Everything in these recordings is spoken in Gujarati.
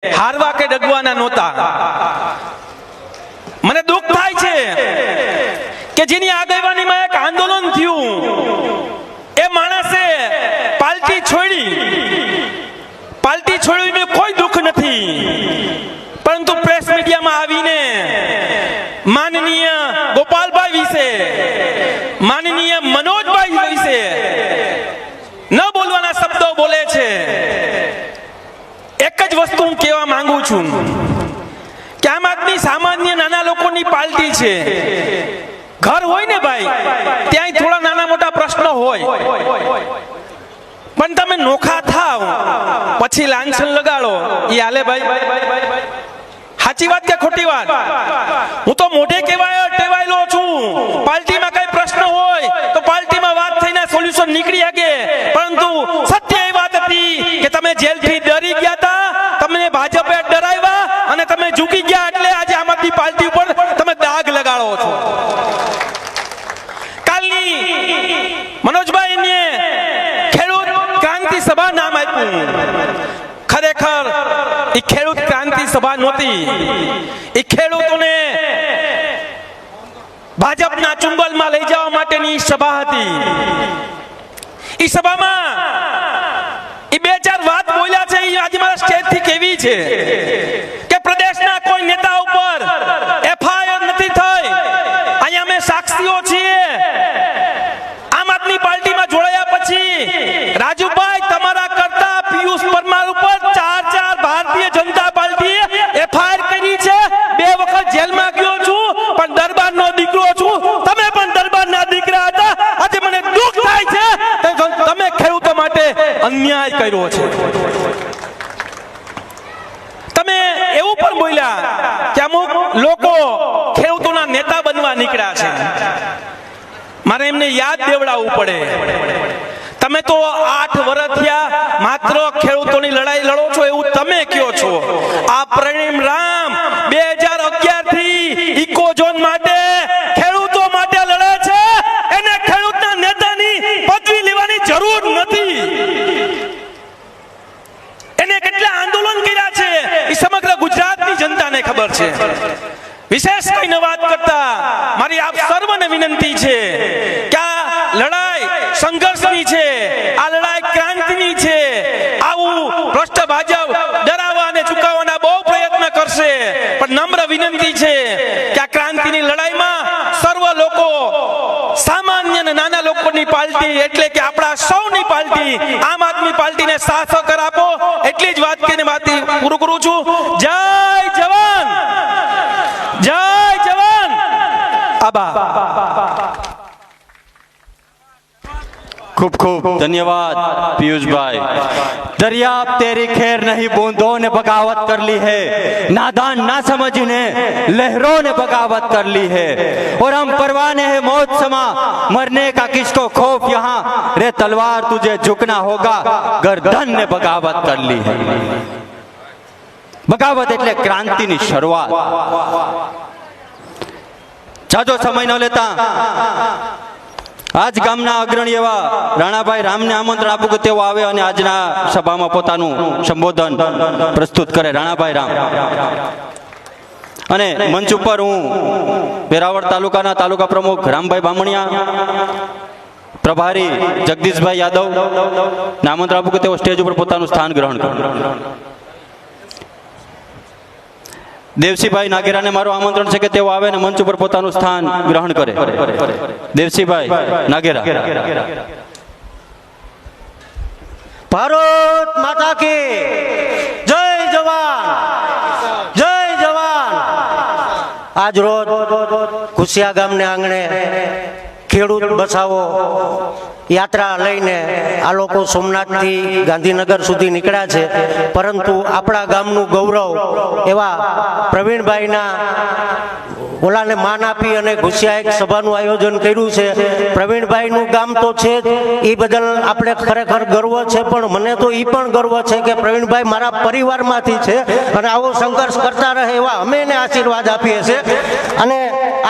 હારવા કે ડગવાના નહોતા. મને દુઃખ થાય છે કે જેની આગેવાનીમાં એક આંદોલન થયું એ માણસે પાર્ટી છોડી કોઈ દુઃખ નથી, પરંતુ પ્રેસ મીડિયામાં આવીને માનનીય ગોપાલભાઈ વિશે, માનનીય મનોજભાઈ વિશે ન બોલવાના શબ્દો બોલે છે. એક જ વસ્તુ હું કહેવા માંગુ છું કે આમ આદમી સામાન્ય નાના લોકોની પાર્ટી છે. ઘર હોય ને ભાઈ, ત્યાં થોડા નાના મોટા પ્રશ્નો હોય, પણ તમે નોખા થાવ પછી લાંછન લગાડો એ હાલે ભાઈ? સાચી વાત કે ખોટી વાત? હું તો મોઢે ટેવાયેલો છું. પાર્ટીમાં કઈ પ્રશ્ન હોય તો પાર્ટીમાં વાત થઈને સોલ્યુશન નીકળી શકે, પરંતુ સત્ય એ વાત હતી કે તમે જેલથી ડરી ગયા હતા, તમને ભાજપે ડરાવ્યા અને તમે ઝૂકી ગયા, એટલે આજે આમ આદમી પાર્ટી ઉપર તમે દાગ લગાડો છો. કાલની મનોજભાઈને ખેડૂત ક્રાંતિ સભા નામ આપ્યું. ખરેખર એ ખેડૂત ક્રાંતિ સભા નહોતી, એ ખેડૂતોને ભાજપના ચુંબલમાં લઈ જવા માટેની સભા હતી. એ સભામાં એ બે ચાર વાત બોલ્યા છે, એ આજે મારા સ્ટેજથી કેવી છે કે પ્રદેશના કોઈ નેતા ઉપર એફઆઈઆર નથી થઈ. અહીંયા અમે સાક્ષીઓ છીએ. આમ આદમી પાર્ટીમાં જોડાયા પછી રાજુભાઈ તમારા કરતા પિયુષ પરમાર ઉપર ચાર ભારતીય જનતા પાર્ટીએ એફઆઈઆર કરી છે. 2 વખત જેલમાં ગયો છું, પણ દરબારનો દીકરો છું. તમે પણ દરબારના દીકરા હતા. આજે મને દુઃખ થાય છે કે તમે ખેડૂતો માટે અન્યાય કર્યો છે. તમે એવું પણ બોલ્યા કે અમુક લોકો ખેડૂતોના નેતા બનવા નીકળ્યા છે. મારે એમને યાદ દેવડાવવું પડે. તમે તો 8 વર્ષ થયા માત્ર ખેડૂતોની લડાઈ લડો છો એવું તમે કહો છો. આ પ્રણીમ રામ 2011 થી ઇકોઝોન માટે, ખેડૂતો માટે લડે છે. એને ખેડૂતના નેતાની પદવી લેવાની જરૂર નથી. એને કેટલા આંદોલન કર્યા છે એ સમગ્ર ગુજરાતની જનતાને ખબર છે. વિશેષ કઈ વાત કરતા મારી આપ સર્વને વિનંતી છે કે આ લડાઈ સંઘર્ષની છે, આ લડાઈ ક્રાંતિની છે. આવું ભ્રષ્ટ ભાજપ ડરાવવા અને ચૂકવવાના બહુ પ્રયત્ન કરશે, પણ નમ્ર વિનંતી છે કે આ ક્રાંતિની લડાઈમાં સર્વ લોકો, સામાન્ય અને નાના લોકોની પાર્ટી એટલે કે આપણા સૌની પાર્ટી આમ આદમી પાર્ટીને સાથ સહકાર આપો. એટલી જ વાત કરીને વાત પૂરું કરું છું. જય જવાન, જય જવાન. આભાર. खूब खूब धन्यवाद पीयूष भाई. दरिया तेरी खैर नहीं, बूंदों ने बगावत कर ली है. नादान ना समझने लहरों ने बगावत कर ली है. और हम परवाने हैं मौत समा, मरने का किसको खौफ यहाँ. रे तलवार तुझे झुकना होगा, गर्दन ने बगावत कर ली है. बगावत એટલે ક્રાંતિની શરૂઆત. જાજો સમય ન લેતા આજ ગામના અગ્રણી એવા રાણાભાઈ રામને આમંત્રણ આપું કે તેઓ આવે અને આજના સભામાં પોતાનું સંબોધન પ્રસ્તુત કરે. રાણાભાઈ રામ. અને મંચ ઉપર હું વેરાવળ તાલુકાના તાલુકા પ્રમુખ રામભાઈ બામણિયા, પ્રભારી જગદીશભાઈ યાદવ ને આમંત્રણ આપું કે તેઓ સ્ટેજ ઉપર પોતાનું સ્થાન ગ્રહણ કરે. દેવસીભાઈ નાગેરાને મારું આમંત્રણ છે કે તેઓ આવે ને મંચ ઉપર પોતાનું સ્થાન ગ્રહણ કરે. દેવસીભાઈ નાગેરા. ભારત માતા કી જય જવાન, જય જવાન. આજ રોજ કુશિયા ગામને આંગણે ખેડૂત બચાવો યાત્રા લઈને આ લોકો સોમનાથથી ગાંધીનગર સુધી નીકળ્યા છે, પરંતુ આપણા ગામનું ગૌરવ એવા પ્રવીણભાઈના ઓલાને માન આપી અને ઘુસિયા એક સભાનું આયોજન કર્યું છે. પ્રવીણભાઈનું ગામ તો છે જ, એ બદલ આપણે ખરેખર ગર્વ છે, પણ મને તો એ પણ ગર્વ છે કે પ્રવીણભાઈ મારા પરિવારમાંથી છે અને આવો સંઘર્ષ કરતા રહે એવા અમે એને આશીર્વાદ આપીએ છીએ. અને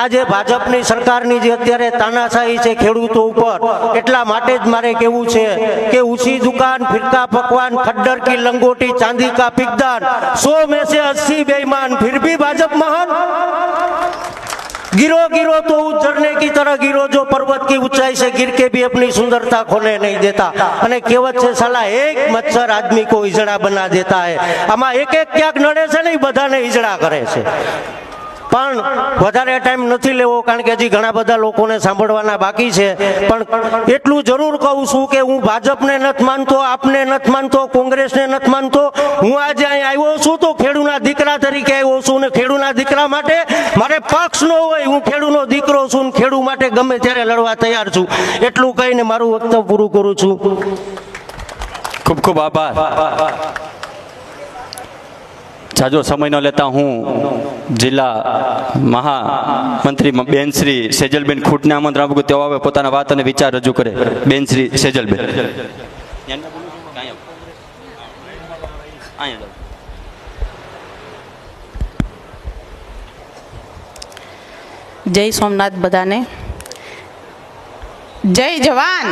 આ જે ભાજપની સરકારની જે અત્યારે તાનાશાહી છે ખેડૂતો ઉપર, એટલા માટે જ મારે કહેવું છે કે ઊંચી દુકાન, ફિરકા પકવાન, ખદ્દર કી લંગોટી, ચાંદી કા पिकदार, 100 में से 80 बेईमान, फिर भी भाजप महान. गिरो गिरो तो उस झरने की तरह गिरो जो पर्वत की ऊंचाई से गिर के भी अपनी सुंदरता खोने नहीं देता. અને કહેવત છે સાલા એક મચ્છર આદમી को ઈજડા બના દેતા है. આમાં એક એક ક્યાંક નડે છે ને, બધાને ઈજડા કરે છે. પણ વધારે ટાઈમ નથી લેવો, કારણ કે હજી ઘણા બધા લોકોને સાંભળવાના બાકી છે. પણ એટલું જરૂર કહું છું કે હું ભાજપને નથી માનતો, આપને નથી માનતો, કોંગ્રેસને નથી માનતો. હું આજે અહીં આવ્યો છું તો ખેડૂના દીકરા તરીકે આવ્યો છું, ને ખેડૂના દીકરા માટે મારે પક્ષ ન હોય, હું ખેડૂનો દીકરો છું ને ખેડૂ માટે ગમે ત્યારે લડવા તૈયાર છું. એટલું કહીને મારું વક્તવ્ય પૂરું કરું છું. ખૂબ ખૂબ આભાર. જાજો સમય ન લેતા હું જિલ્લા મહામંત્રી બેન શ્રી સેજલબેન ખૂટને આમંત્રણ આપું, તેઓ આવે પોતાના વાત અને વિચાર રજૂ કરે. બેન શ્રી સેજલબેન. જય સોમનાથ બધાને. જય જવાન.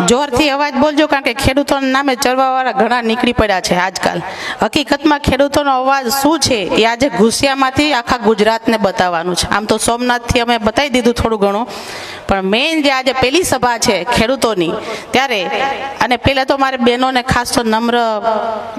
જોરથી અવાજ બોલજો, કારણ કે ખેડૂતોના નામે ચરવાવાળા ઘણા નીકળી પડ્યા છે આજકાલ. હકીકતમાં ખેડૂતોનો અવાજ શું છે એ આજે ઘુસિયામાંથી આખા ગુજરાતને બતાવવાનું છે. આમ તો સોમનાથથી અમે બતાવી દીધું થોડું ઘણું, પણ મેઇન જે આજે પહેલી સભા છે ખેડૂતોની, ત્યારે અને પહેલાં તો મારે બહેનોને ખાસ તો નમ્ર,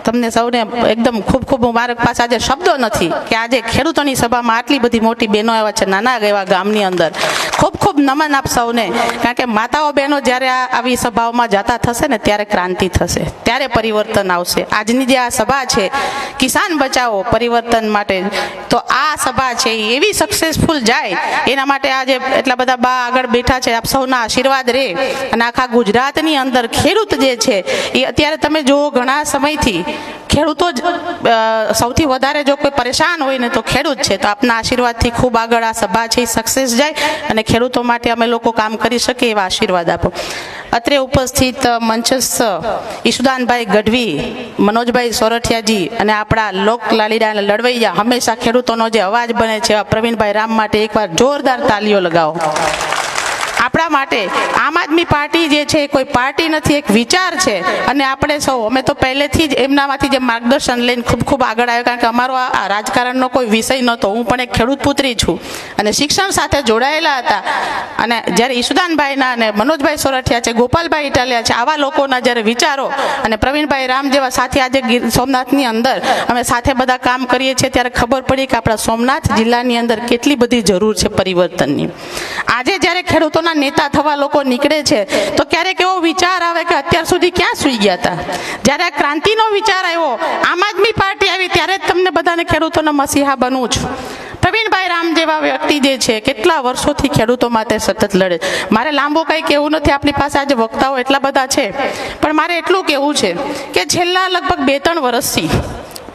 તમને સૌને એકદમ ખૂબ ખૂબ, મારી પાસે આજે શબ્દો નથી કે આજે ખેડૂતોની સભામાં આટલી બધી મોટી બહેનો આવ્યા છે નાના એવા ગામની અંદર. ખૂબ ખૂબ નમન આપ સૌને, કારણ કે માતાઓ બહેનો જ્યારે આવી સભાઓમાં જતા થશે ને ત્યારે ક્રાંતિ થશે, ત્યારે પરિવર્તન આવશે. આજની જે આ સભા છે કિસાન બચાવો પરિવર્તન માટે, તો આ સભા છે એ એવી સક્સેસફુલ જાય એના માટે આજે એટલા બધા બા આગળ બેઠા છે. આપ સૌના આશીર્વાદ રહે અને આખા ગુજરાતની અંદર ખેડૂત જે છે એ અત્યારે તમે જુઓ ઘણા સમયથી ખેડૂતો જ સૌથી વધારે જો કોઈ પરેશાન હોય ને તો ખેડૂત છે. તો આપના આશીર્વાદથી ખૂબ આગળ આ સભા છે એ સક્સેસ જાય અને ખેડૂતો માટે અમે લોકો કામ કરી શકીએ એવા આશીર્વાદ આપો. અત્રે ઉપસ્થિત મંચસ્થ ઈશુદાનભાઈ ગઢવી, મનોજભાઈ સોરઠિયાજી અને આપણા લોક લાલીડા લડવૈયા, હંમેશા ખેડૂતોનો જે અવાજ બને છે પ્રવીણભાઈ રામ માટે એકવાર જોરદાર તાલીઓ લગાવો. આપણા માટે આમ આદમી પાર્ટી જે છે કોઈ પાર્ટી નથી, એક વિચાર છે. અને આપણે સૌ, અમે તો પહેલેથી જ એમનામાંથી જે માર્ગદર્શન લઈને ખૂબ ખૂબ આગળ આવ્યો, કારણ કે અમારો આ રાજકારણનો કોઈ વિષય નહોતો. હું પણ એક ખેડૂત પુત્રી છું અને શિક્ષણ સાથે જોડાયેલા હતા. અને જ્યારે ઈશુદાનભાઈના અને મનોજભાઈ સોરઠિયા છે, ગોપાલભાઈ ઇટાલિયા છે, આવા લોકોના જ્યારે વિચારો અને પ્રવીણભાઈ રામ જેવા સાથે આજે સોમનાથની અંદર અમે સાથે બધા કામ કરીએ છીએ, ત્યારે ખબર પડી કે આપણા સોમનાથ જિલ્લાની અંદર કેટલી બધી જરૂર છે પરિવર્તનની. આજે જ્યારે ખેડૂતોના નેતા થવા લોકો નીકળે છે તો ક્યારેક એવો વિચાર આવે કે અત્યાર સુધી ક્યાં સૂઈ ગયા હતા. જ્યારે આ ક્રાંતિનો વિચાર આવ્યો, આમ આદમી પાર્ટી આવી, ત્યારે જ તમને બધાને ખેડૂતોના મસીહા બનવું છું. પ્રવીણભાઈ રામ જેવા વ્યક્તિ જે છે કેટલા વર્ષોથી ખેડૂતો માટે સતત લડે. મારે લાંબુ કંઈ કહેવું નથી, આપણી પાસે આજે વક્તાઓ એટલા બધા છે, પણ મારે એટલું કહેવું છે કે છેલ્લા લગભગ 2-3 વર્ષથી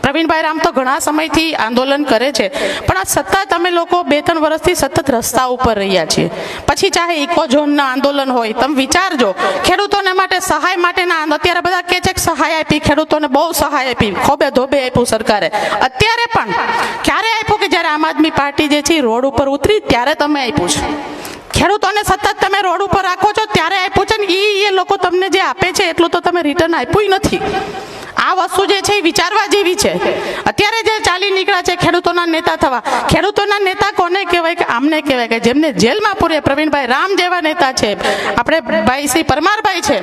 પ્રવીણભાઈ રામ તો ઘણા સમયથી આંદોલન કરે છે, પણ આ સતત અમે લોકો 2-3 વર્ષથી સતત રસ્તા ઉપર રહ્યા છીએ. પછી ચાહે ઇકોઝોનના આંદોલન હોય, તમે વિચારજો ખેડૂતોને માટે સહાય માટેના, અત્યારે બધા કહે છે કે સહાય આપી, ખેડૂતોને બહુ સહાય આપી, ખોબે ધોબે આપ્યું સરકારે. અત્યારે પણ ક્યારે આપ્યું કે જ્યારે આમ આદમી પાર્ટી જે છે રોડ ઉપર ઉતરી ત્યારે તમે આપ્યું છે. ખેડૂતોને સતત તમે રોડ ઉપર રાખો છો ત્યારે આપ્યું છે ને એ લોકો તમને જે આપે છે એટલું તો તમે રિટર્ન આપ્યું નથી. આ વસ્તુ જે છે એ વિચારવા જેવી છે. અત્યારે જે ચાલી નીકળ્યા છે ખેડૂતોના નેતા થવા, ખેડૂતોના નેતા કોને કહેવાય કે આમને કહેવાય કે જેમને જેલમાં પૂરે. પ્રવીણભાઈ રામ જેવા નેતા છે, આપણે ભાઈ શ્રી પરમારભાઈ છે,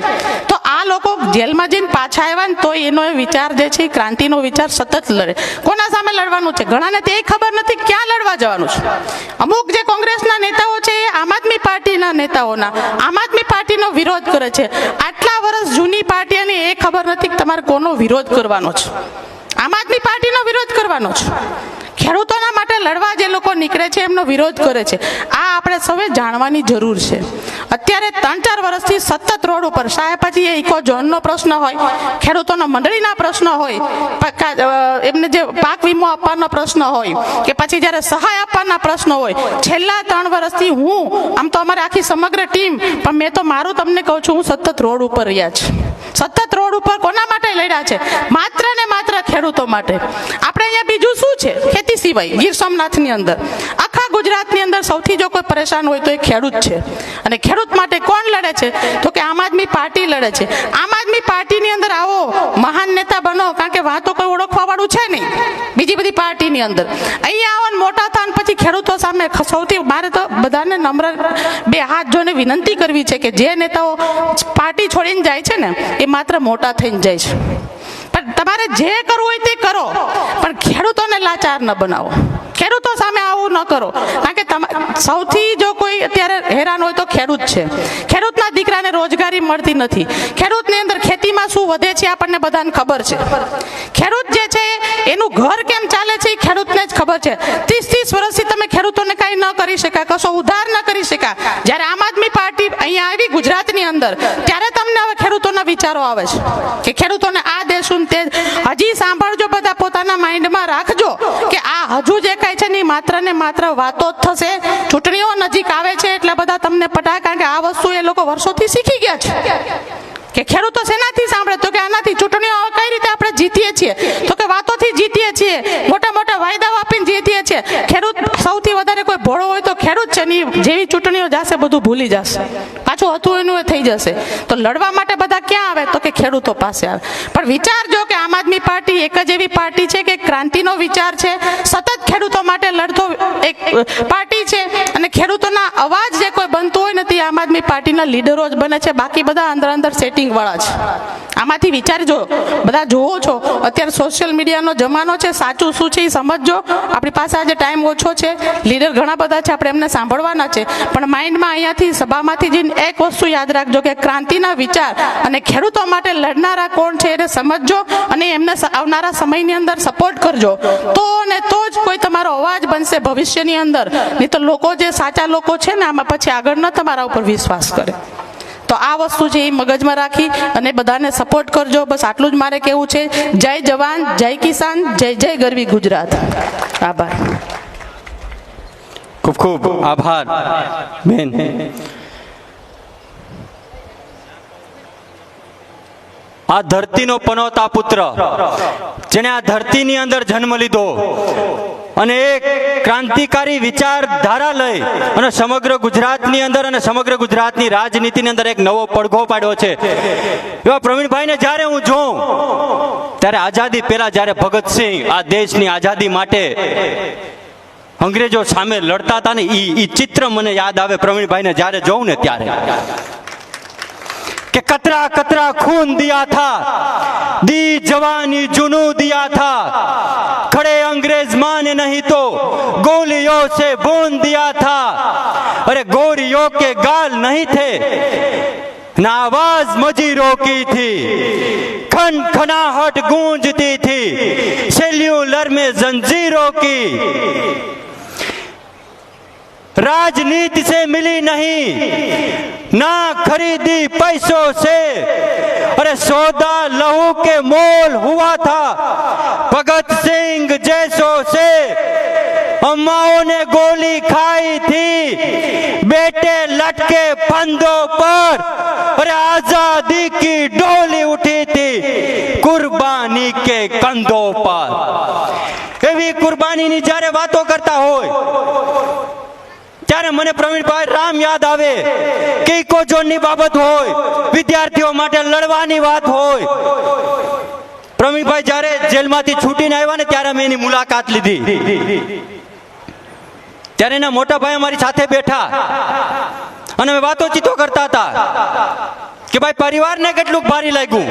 તો આ લોકો જેલમાં જઈને પાછા આવ્યા ને તો એનો વિચાર જે છે ક્રાંતિનો વિચાર સતત લડે. કોના સામે લડવાનું છે ઘણાને તે ખબર નથી ક્યાં લડવા જવાનું છે. અમુક જે કોંગ્રેસના નેતાઓ છે એ આમ આદમી પાર્ટીના નેતાઓના આમ આદમી પાર્ટીનો વિરોધ કરે છે. આટલા વર્ષ જૂની પાર્ટી અને એ ખબર નથી કે તમારે કોનો વિરોધ કરવાનો છે. આમ આદમી પાર્ટીનો વિરોધ કરવાનો છે. ખેડૂતોના માટે લડવા જે લોકો નીકળે છે એમનો વિરોધ કરે છે. આ આપણે સૌએ જાણવાની જરૂર છે. અત્યારે 3-4 વર્ષથી સતત રોડ ઉપર સાહેબ, પછી એ ઇકો ઝોનનો પ્રશ્ન હોય, ખેડૂતોના મંડળીના પ્રશ્ન હોય, એમને જે પાક વીમો આપવાનો પ્રશ્ન હોય, કે પછી જ્યારે સહાય આપવાના પ્રશ્નો હોય, છેલ્લા 3 વર્ષથી હું, આમ તો અમારે આખી સમગ્ર ટીમ, પણ મેં તો મારું તમને કહું છું, હું સતત રોડ ઉપર રહ્યા છે. સતત રોડ ઉપર કોના માટે લડ્યા છે? માત્ર ને માત્ર ખેડૂતો માટે. આપણે અહીંયા બીજું શું છે ખેતી સિવાય? ગીર સોમનાથની અંદર, આખા ગુજરાતની અંદર સૌથી જો કોઈ પરેશાન હોય તો એ ખેડૂત છે. અને ખેડૂત માટે કોણ લડે છે? તો કે આમ આદમી પાર્ટી લડે છે. આમ આદમી પાર્ટીની અંદર આવો મહાન નેતા બનો, કારણ કે વાં તો કોઈ ઓળખવા વાળું છે નહીં બીજી બધી પાર્ટીની અંદર. અહીંયા આવો ને મોટા થાન પછી ખેડૂતો સામે સૌથી, મારે તો બધાને નમ્ર 2 હાથ જોઈને વિનંતી કરવી છે કે જે નેતાઓ પાર્ટી છોડીને જાય છે ને એ માત્ર મોટા થઈને જાય છે. પણ તમારે જે કરવું હોય તે કરો, પણ ખેડૂતોને લાચાર ન બનાવો. ખેડૂતો સામે આવું ન કરો, કારણ કે સૌથી જો કોઈ અત્યારે હેરાન હોય તો ખેડૂત છે. ખેડૂતના દીકરાને રોજગારી મળતી નથી. ખેડૂતની અંદર ખેતીમાં શું વધે છે આપણને બધાને ખબર છે. ખેડૂત જે છે એનું ઘર કેમ ચાલે છે એ ખેડૂતને જ ખબર છે. 30 વર્ષથી તમે ખેડૂતોને કાંઈ ન કરી શક્યા, કશો ઉધાર ન કરી શક્યા. જ્યારે આમ આદમી પાર્ટી અહીંયા આવી ગુજરાતની અંદર, ત્યારે તમને હવે ખેડૂતોના વિચારો આવે છે કે ખેડૂતોને આ દેશું તે. હજી સાંભળજો, બધા પોતાના માઇન્ડમાં રાખજો કે આ હજુ જે કાંઈ છે ને માત્ર ને માત્ર વાતો જ થશે. ચૂંટણીઓ નજીક આવે છે એટલે બધા તમને પટાય, કારણ કે આ વસ્તુ એ લોકો વર્ષોથી શીખી ગયા છે કે ખેડૂતો શેનાથી સાંભળે? તો કે આનાથી. ચૂંટણીઓ કઈ રીતે આપણે જીતીએ છીએ? તો કે વાતોથી જીતીએ છીએ, મોટા મોટા વાયદાઓ આપીને જીતીએ છીએ. ખેડૂત સૌથી વધારે કોઈ ભોળો હોય તો ખેડૂત છે ને, જેવી ચૂંટણીઓ જશે બધું ભૂલી જશે, પાછું હતું એનું એ થઈ જશે. તો લડવા માટે બધા ક્યાં આવે? તો કે ખેડૂતો પાસે આવે. પણ વિચારજો કે આમ આદમી પાર્ટી એક જ એવી પાર્ટી છે કે ક્રાંતિનો વિચાર છે, સતત ખેડૂતો માટે લડતો એક પાર્ટી છે. અને ખેડૂતોના અવાજ જે કોઈ બનતું હોય ને તે આમ આદમી પાર્ટીના લીડરો જ બને છે. બાકી બધા અંદર સેટિંગ વાળા છે. આમાંથી વિચારજો, બધા જોવો છો અત્યારે સોશિયલ મીડિયાનો જમાનો છે. સાચું શું છે એ સમજજો. આપણી પાસે આજે ટાઈમ ઓછો છે, લીડર ઘણા બધા છે, આપણે એમને સાંભળવાના છે. પણ માઇન્ડમાં અહીંયાથી સભામાંથી જઈને એક વસ્તુ યાદ રાખજો કે ક્રાંતિના વિચાર અને ખેડૂતો માટે લડનારા કોણ છે એને સમજજો અને એમને આવનારા સમયની અંદર સપોર્ટ કરજો. તો ને તો જ કોઈ તમારો અવાજ બનશે ભવિષ્યની અંદર. નહીં તો લોકો જે સાચા લોકો છે ને આમાં પછી આગળ ન તમારા ઉપર વિશ્વાસ કરે. તો આ વસ્તુ છે એ મગજમાં રાખી અને બધાને સપોર્ટ કરજો. બસ આટલું જ મારે કહેવું છે. જય જવાન, જય કિસાન, જય જય ગરવી ગુજરાત. આભાર. ખૂબ ખૂબ આભાર બેન. આ ધરતીનો પનોતા પુત્ર, જેને આ ધરતીની અંદર જન્મ લીધો અને એક ક્રાંતિકારી વિચારધારા લઈ અને સમગ્ર ગુજરાતની અંદર અને સમગ્ર ગુજરાતની રાજનીતિની અંદર એક નવો પડઘો પાડ્યો છે, એવા પ્રવીણભાઈને જ્યારે હું જોઉં ત્યારે આઝાદી પહેલા જ્યારે ભગતસિંહ આ દેશની આઝાદી માટે અંગ્રેજો સામે લડતા હતા ને એ ચિત્ર મને યાદ આવે પ્રવીણભાઈને જ્યારે જોઉં ને ત્યારે, कि कतरा कतरा खून दिया था, दी जवानी जुनू दिया था, खड़े अंग्रेज माने नहीं तो गोलियों से भून दिया था, अरे गोरियों के गाल नहीं थे ना आवाज मजीरों की थी, खन खनाहट गूंजती थी सेल्यूलर में जंजीरों की, राजनीति से मिली नहीं ना खरीदी पैसों से, अरे सौदा लहू के मोल हुआ था भगत सिंह जैसों से, अम्माओं ने गोली खाई थी बेटे लटके फंदों पर, अरे आजादी की डोली उठी थी कुर्बानी के कंधों पर। एवी कुर्बानी ની જ્યારે વાતો કરતા હોય ત્યારે મને પ્રવીણભાઈ રામ યાદ આવે કે ઇકોઝોનની બાબત હોય, વિદ્યાર્થીઓ માટે લડવાની વાત હોય. પ્રવીણભાઈ જ્યારે જેલમાંથી છૂટીને આવ્યા ને ત્યારે મેં એની મુલાકાત લીધી, ત્યારે એના મોટા ભાઈ અમારી સાથે બેઠા અને અમે વાતોચીતો કરતા હતા કે ભાઈ પરિવારને કેટલું ભારી લાગ્યું.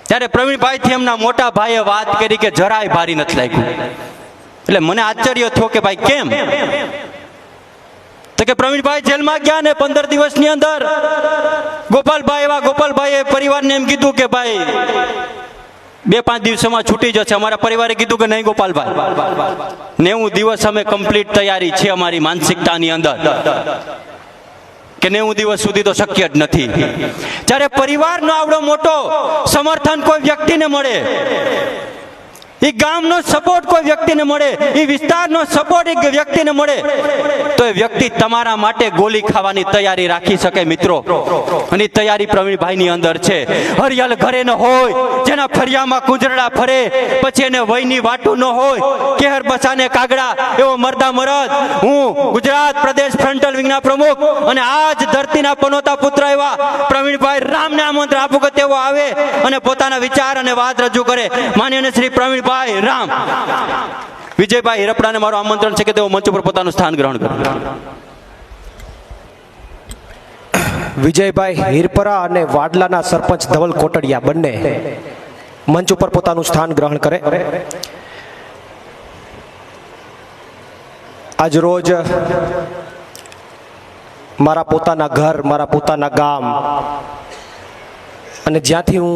ત્યારે પ્રવીણભાઈ થી એમના મોટા ભાઈએ વાત કરી કે જરાય ભારી નથી લાગ્યું. એટલે મને આશ્ચર્ય થયો કે ભાઈ કેમ? તો કે પ્રવીણભાઈ જેલમાં ગયા ને 15 દિવસની અંદર ગોપાલભાઈએ પરિવારને એમ કીધું કે ભાઈ 2-5 દિવસોમાં છૂટી જશે. અમારા પરિવારે કીધું કે નહીં ગોપાલભાઈ, 90 દિવસ અમે કમ્પ્લીટ તૈયારી છે અમારી માનસિકતાની અંદર, કે 90 દિવસ સુધી તો શક્ય જ નથી. જ્યારે પરિવારનો આવડો મોટો સમર્થન કોઈ વ્યક્તિને મળે, એ ગામનો સપોર્ટ કોઈ વ્યક્તિને મળે, એ વિસ્તારનો સપોર્ટ એક વ્યક્તિને મળે, તો એ વ્યક્તિ તમારા માટે ગોલી ખાવાની તૈયારી રાખી શકે મિત્રો. અને તૈયારી પ્રવીણભાઈની અંદર છે. હરિયાળ ઘરે ન હોય, જેના ફળિયામાં કુંજરડા ફરે, પછી એને વયની વાટું ન હોય, કેહર બસાને કાગડા, એવો મરદા મરદ હું ગુજરાત પ્રદેશ ફ્રન્ટલ વિંગના પ્રમુખ અને આજ ધરતીના પનોતા પુત્ર એવા પ્રવીણભાઈ રામને આમંત્રણ આપું કે તેઓ આવે અને પોતાના વિચાર અને વાત રજૂ કરે. માનનીય શ્રી પ્રવીણભાઈ રામ વિજયભાઈ હિરપડાને મારું આમંત્રણ છે કે તેઓ મંચ ઉપર પોતાનું સ્થાન ગ્રહણ કરે. વિજયભાઈ હિરપરા અને વાડલાના સરપંચ ધવલ કોટડિયા બંને મંચ ઉપર પોતાનું સ્થાન ગ્રહણ કરે. આજ રોજ મારા પોતાના ઘર, મારા પોતાના ગામ અને જ્યાંથી હું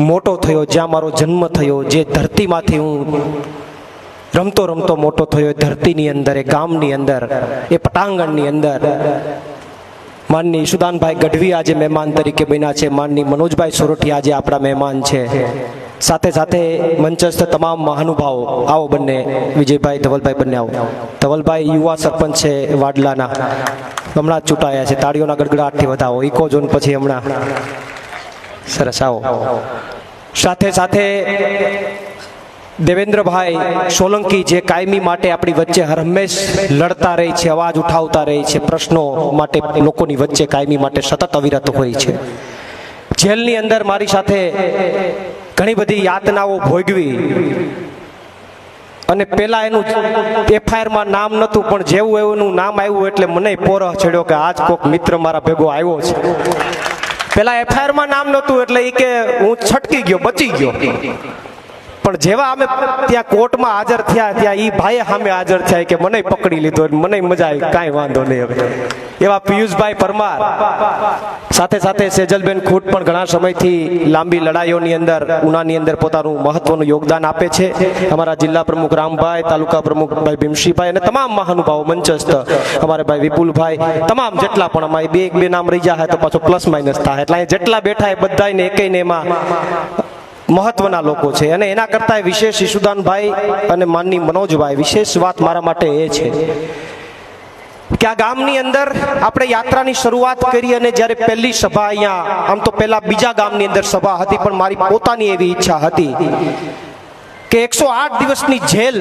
મોટો થયો, જ્યાં મારો જન્મ થયો, જે ધરતીમાંથી હું રમતો રમતો મોટો થયો, એ ધરતીની અંદર, એ ગામની અંદર, એ પટાંગણની અંદર માનની ઈશુદાનભાઈ ગઢવી આજે મહેમાન તરીકે બન્યા છે. માનની મનોજભાઈ સોરઠિયા આજે આપણા મહેમાન છે. સાથે સાથે મંચસ્થ તમામ મહાનુભાવો, આવો બંને વિજયભાઈ, ધવલભાઈ બંને આવો. ધવલભાઈ યુવા સરપંચ છે વાડલાના, હમણાં જ ચૂંટાયા છે. તાળીઓના ગડગડાટથી વધાવો. ઇકો ઝોન પછી હમણાં સરસ, આવો. સાથે સાથે દેવેન્દ્રભાઈ સોલંકી, જે કાયમી માટે આપણી વચ્ચે હર હંમેશ લડતા રહે છે, અવાજ ઉઠાવતા રહે છે, પ્રશ્નો માટે લોકોની વચ્ચે કાયમી માટે સતત અવિરત હોય છે. જેલની અંદર મારી સાથે ઘણી બધી યાતનાઓ ભોગવી અને પેલા એનું એફઆઈઆરમાં નામ નહોતું, પણ જેવું એનું નામ આવ્યું એટલે મને પોરહ ચડ્યો કે આજ કોક મિત્ર મારા ભેગો આવ્યો છે. પેલા એફઆઈઆરમાં નામ નહોતું એટલે એ કે હું છટકી ગયો, બચી ગયો. પણ જેવા અમે ત્યાં કોર્ટમાં હાજર થયા, ત્યાં એ ભાઈએ સામે હાજર થયા કે મને પકડી લીધો, મને મજા આવી, કાંઈ વાંધો નહીં. હવે એવા પિયુષભાઈ પરમાર, સાથે સાથે સેજલબેન ખૂટ પણ ઘણા સમયથી લાંબી લડાઈઓની અંદર, ઉનાની અંદર પોતાનું મહત્વનું યોગદાન આપે છે. અમારા જિલ્લા પ્રમુખ રામભાઈ, તાલુકા પ્રમુખ ભાઈ ભીમસિંહભાઈ અને તમામ મહાનુભાવો મંચસ્થ, અમારે ભાઈ વિપુલભાઈ, તમામ જેટલા પણ અમારી બે નામ રહી જાય તો પાછો પ્લસ માઇનસ થાય, એટલે જેટલા બેઠા એ બધાને એકઈને એમાં મહત્વના લોકો છે. અને એના કરતાં વિશેષ ઈશુદાનભાઈ અને માનની મનોજભાઈ, વિશેષ વાત મારા માટે એ છે કે આ ગામની અંદર આપણે યાત્રાની શરૂઆત કરી અને જ્યારે પહેલી સભા અહીંયા, આમ તો પહેલા બીજા ગામની અંદર સભા હતી, પણ મારી પોતાની એવી ઈચ્છા હતી કે 108 દિવસની જેલ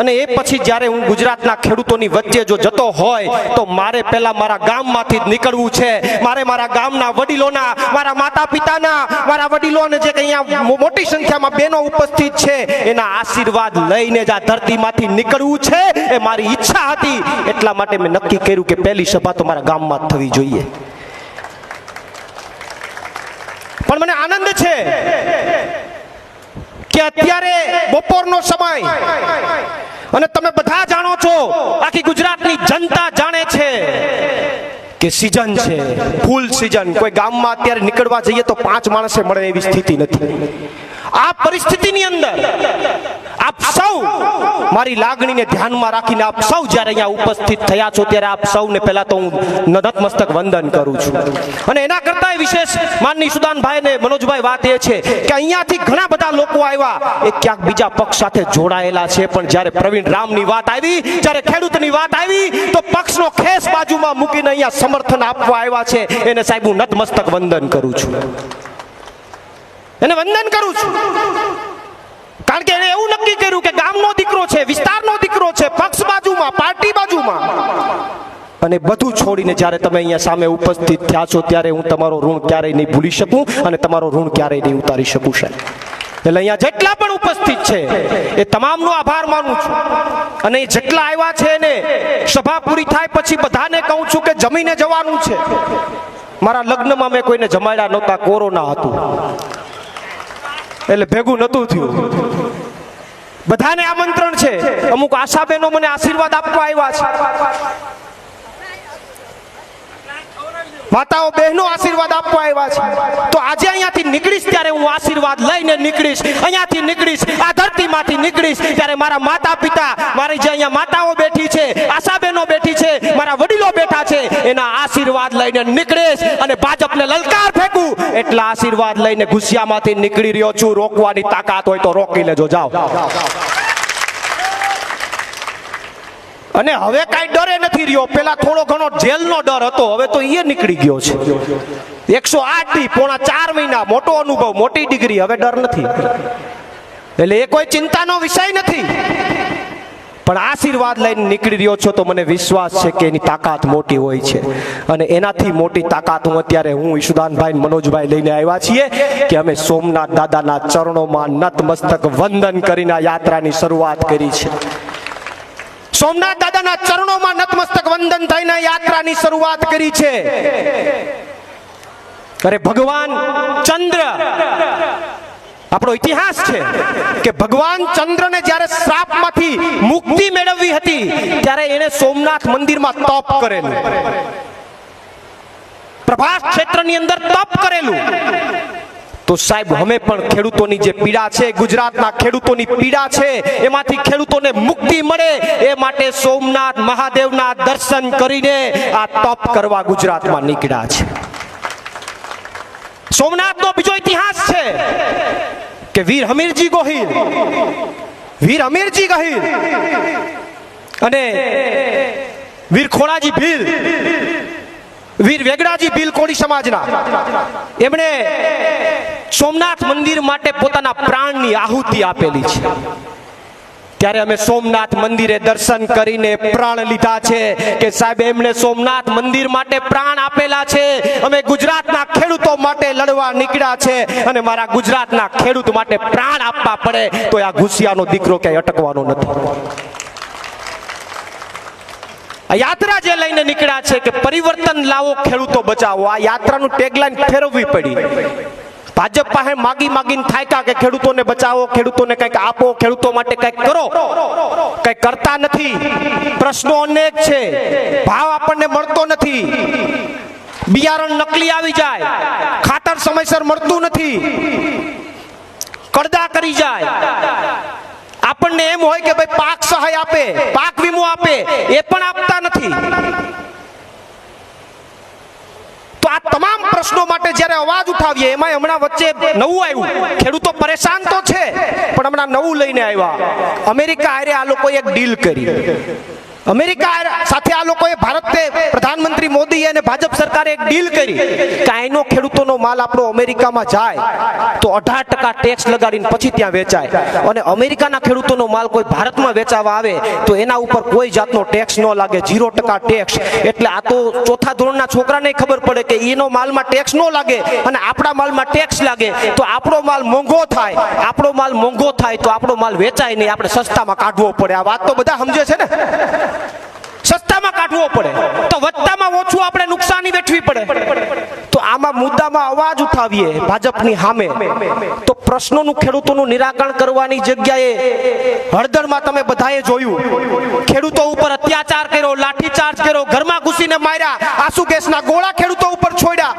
અને એ પછી જ્યારે હું ગુજરાતના ખેડૂતોની વચ્ચે જો જતો હોય તો મારે પહેલા મારા ગામમાંથી જ નીકળવું છે. મારે મારા ગામના વડીલોના, મારા માતા પિતાના, મારા વડીલોને જે અહીંયા મોટી સંખ્યામાં બહેનો ઉપસ્થિત છે એના આશીર્વાદ લઈને જ આ ધરતીમાંથી નીકળવું છે, એ મારી ઈચ્છા હતી. એટલા માટે મેં નક્કી કર્યું કે પહેલી સભા તો મારા ગામમાં જ થવી જોઈએ. પણ મને આનંદ છે કે અત્યારે બપોરનો સમય અને તમે બધા જાણો છો, આખી ગુજરાતની જનતા જાણે છે કે સીઝન છે, ફૂલ સીઝન. કોઈ ગામમાં અત્યારે નીકળવા જઈએ તો 5 માણસે મળે એવી સ્થિતિ નથી. આ પરિસ્થિતિની અંદર આપ સૌ મારી લાગણીને ધ્યાનમાં રાખીને આપ સૌ જ્યારે અહીંયા ઉપસ્થિત થયા છો ત્યારે આપ સૌને પહેલા તો હું નતમસ્તક વંદન કરું છું. અને એના કરતા વિશેષ માનની ઈશુદાનભાઈ ને મનોજભાઈ વાત એ છે કે અહીંયાથી ઘણા બધા લોકો આવ્યા, એ ક્યાંક બીજા પક્ષ સાથે જોડાયેલા છે, પણ જ્યારે પ્રવીણ રામની વાત આવી, જ્યારે ખેડૂતની વાત આવી તો પક્ષનો ખેસ બાજુમાં મૂકીને અહીંયા સમર્થન આપવા આવ્યા છે. એને સાહેબ હું નતમસ્તક વંદન કરું છું, એને વંદન કરું છું. કારણ કે એને એવું નક્કી કર્યું કે ગામનો દીકરો છે, વિસ્તારનો દીકરો છે, પક્ષ બાજુમાં, પાર્ટી બાજુમાં, અને બધું છોડીને જ્યારે તમે અહીંયા સામે ઉપસ્થિત થયા છો ત્યારે હું તમારો ઋણ ક્યારેય નહીં ભૂલી શકું અને તમારો ઋણ ક્યારેય નહીં ઉતારી શકું સાહેબ. એટલે અહીંયા જેટલા પણ ઉપસ્થિત છે એ તમામનો આભાર માનું છું. અને જેટલા આવ્યા છે એને સભા પૂરી થાય પછી બધાને કહું છું કે જમીને જવાનું છે. મારા લગ્નમાં મેં કોઈને જમાડ્યા નહોતા, કોરોના હતું એટલે ભેગું નતું થયું. બધાને આમંત્રણ છે. અમુક આશાબેનો મને આશીર્વાદ આપવા આવ્યા છે. માતાઓ બહેનો આશીર્વાદ આપવા આવ્યા છે, તો આજે અહીંયાથી નીકળીશ ત્યારે હું આશીર્વાદ લઈને નીકળીશ. અહીંયાથી નીકળીશ, આ ધરતીમાંથી નીકળીશ ત્યારે મારા માતા પિતા, મારી જે અહીંયા માતાઓ બેઠી છે, આશાબહેનો બેઠી છે, મારા વડીલો બેઠા છે, એના આશીર્વાદ લઈને નીકળીશ અને ભાજપને લલકાર ફેંકું એટલા આશીર્વાદ લઈને ગુસ્સામાંથી નીકળી રહ્યો છું. રોકવાની તાકાત હોય તો રોકી લેજો, જાઓ. અને હવે કાંઈ ડરે નથી રહ્યો. પેલા થોડો ઘણો જેલનો ડર હતો, હવે તો એ નીકળી ગયો છે. 108 દી, પોણા 4 મહિના, મોટો અનુભવ, મોટી ડિગ્રી, હવે ડર નથી. એટલે એ કોઈ ચિંતાનો વિષય નથી. પણ આશીર્વાદ લઈને નીકળી રહ્યો છો તો મને વિશ્વાસ છે કે એની તાકાત મોટી હોય છે. અને એનાથી મોટી તાકાત અત્યારે હું ઈશુદાનભાઈ, મનોજભાઈ લઈને આવ્યા છીએ કે અમે સોમનાથ દાદાના ચરણોમાં નતમસ્તક વંદન કરીને આ યાત્રાની શરૂઆત કરી છે. સોમનાથ દાદાના ચરણોમાં નતમસ્તક વંદન થઈને યાત્રાની શરૂઆત કરી છે. અરે ભગવાન ચંદ્ર, આપણો ઇતિહાસ છે કે ભગવાન ચંદ્રને જ્યારે શ્રાપમાંથી મુક્તિ મેળવવી હતી ત્યારે એને સોમનાથ મંદિરમાં તપ કરેલું, પ્રભાસ ક્ષેત્રની અંદર તપ કરેલું. તો સાહેબ અમે પણ ખેડૂતોની જે પીડા છે, ગુજરાતના ખેડૂતોની પીડા છે, એમાંથી ખેડૂતોને મુક્તિ મળે એ માટે સોમનાથ મહાદેવના દર્શન કરીને આ તપ કરવા ગુજરાતમાં નીકળ્યા છે. સોમનાથનો બીજો ઇતિહાસ છે કે વીર હમીરજી ગોહિલ, વીર હમીરજી ગોહિલ અને વીર ખોડાજી ભીલ, વીર વેગડાજી ભીલ કોળી સમાજના, એમણે સોમનાથ મંદિર માટે પોતાના પ્રાણની આહુતિ આપેલી છે. ત્યારે અમે સોમનાથ મંદિરે દર્શન કરીને પ્રાણ લીધા છે કે સાહેબ એમણે સોમનાથ મંદિર માટે પ્રાણ આપેલા છે. અમે ગુજરાતના ખેડૂતો માટે લડવા નીકળ્યા છે અને મારા ગુજરાતના ખેડૂત માટે પ્રાણ આપવા પડે તો આ ઘુસિયાનો દીકરો ક્યાંય અટકવાનો નથી. આ યાત્રા જે લઈને નીકળ્યા છે કે પરિવર્તન લાવો, ખેડૂતો બચાવો, આ યાત્રાનું ટેગલાઈન ફેરવવી પડી. ભાજપ પાસે માગી માગીને થાક્યા કે ખેડૂતોને બચાવો, ખેડૂતોને કંઈક આપો, ખેડૂતો માટે કંઈક કરો, કંઈક કરતા નથી. પ્રશ્નો અનેક છે, ભાવ આપણને મળતો નથી, બિયારણ નકલી આવી જાય, ખાતર સમયસર મળતું નથી, કડદા કરી જાય. આપણને એમ હોય કે ભાઈ પાક સહાય આપે, પાક વીમો આપે, એ પણ આપતા નથી. તો આ તમામ પ્રશ્નો માટે જ્યારે અવાજ ઉઠાવીએ, એમાં હમણાં વચ્ચે નવું આવ્યું, ખેડૂતો પરેશાન તો છે પણ હમણાં નવું લઈને આવ્યા. અમેરિકા હારે આ લોકોએ એક ડીલ કરી. અમેરિકા સાથે આ લોકોએ, ભારતે, પ્રધાનમંત્રી મોદી અને ભાજપ સરકારે એક ડીલ કરી કે અહીંનો ખેડૂતોનો માલ આપણો અમેરિકામાં જાય તો 18% ટેક્સ લગાડીને પછી ત્યાં વેચાય, અને અમેરિકાના ખેડૂતોનો માલ કોઈ ભારતમાં વેચાવા આવે તો એના ઉપર કોઈ જાતનો ટેક્સ ન લાગે, 0% ટેક્સ. એટલે આ તો ચોથા ધોરણના છોકરાને ખબર પડે કે એનો માલમાં ટેક્સ ન લાગે અને આપણા માલમાં ટેક્સ લાગે તો આપણો માલ મોંઘો થાય, આપણો માલ મોંઘો થાય તો આપણો માલ વેચાય નહીં, આપણે સસ્તામાં કાઢવો પડે. આ વાત તો બધા સમજે છે ને? સસ્તામાં કાઢવો પડે તો વધતામાં ઓછું આપણે નુકસાની વેઠવી પડે. તો આમાં મુદ્દામાં અવાજ ઉઠાવીએ ભાજપની સામે તો પ્રશ્નોનું, ખેડૂતોનું નિરાકરણ કરવાની જગ્યાએ હળદરમાં તમે બધાએ જોયું, ખેડૂતો ઉપર અત્યાચાર કર્યો, લાઠીચાર્જ કર્યો, ઘરમાં ઘૂસીને માર્યા, આંસુ ગેસના ગોળા ખેડૂતો ઉપર છોડ્યા,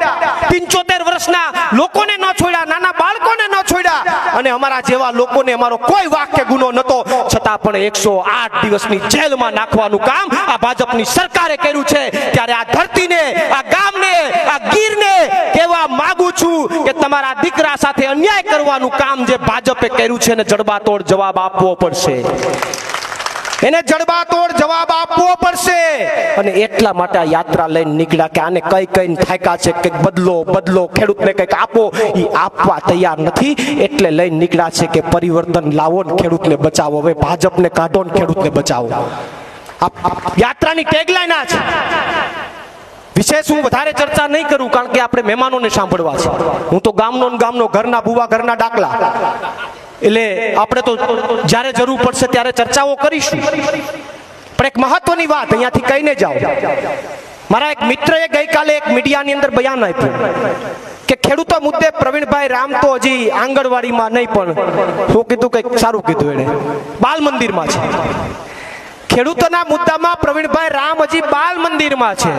75 વર્ષના લોકોને ન છોડ્યા, નાના બાળકોને ન છોડ્યા, અને અમારા જેવા લોકોને અમારો કોઈ વાક કે ગુનો નતો, છતાં પણ 108 દિવસની જેલમાં નાખવાનું કામ આ ભાજપની સરકારે કર્યું છે. ત્યારે આ ધરતીને, આ ગામને, આ ગીરને કહેવા માંગુ છું કે તમારા દીકરા સાથે અન્યાય કરવાનું કામ જે ભાજપે કર્યું છે એને જડબાતોડ જવાબ આપવો પડશે, એને જડબાતોડ જવાબ આપવો પડશે. અને એટલા માટે આ યાત્રા લઈને નીકળ્યા કે આને કઈ કઈ થાક્યા છે, કંઈક બદલો બદલો, ખેડૂતને કંઈક આપો, એ આપવા તૈયાર નથી. એટલે લઈને નીકળ્યા છે કે પરિવર્તન લાવો ને ખેડૂતને બચાવો. હવે ભાજપને કાઢો ને ખેડૂતને બચાવો. યાત્રાની ટેગલાઈન આ છે. વિશેષ હું વધારે ચર્ચા નહીં કરું કારણ કે આપણે મહેમાનોને સાંભળવા છે. હું તો ગામનો ઘરના ભૂવા, ઘરના ડાકલા, એટલે આપણે તો જ્યારે જરૂર પડશે ત્યારે ચર્ચાઓ કરીશું. પણ એક મહત્વની વાત અહીંયાથી કહીને જાઓ. મારા એક મિત્રએ ગઈકાલે એક મીડિયાની અંદર બયાન આપ્યું કે ખેડૂતો મુદ્દે પ્રવીણભાઈ રામ તો હજી આંગણવાડીમાં નહીં, પણ શું કીધું, કંઈક સારું કીધું એને, બાલ મંદિરમાં છે. ખેડૂતોના મુદ્દામાં પ્રવીણભાઈ રામ હજી બાલ મંદિરમાં છે.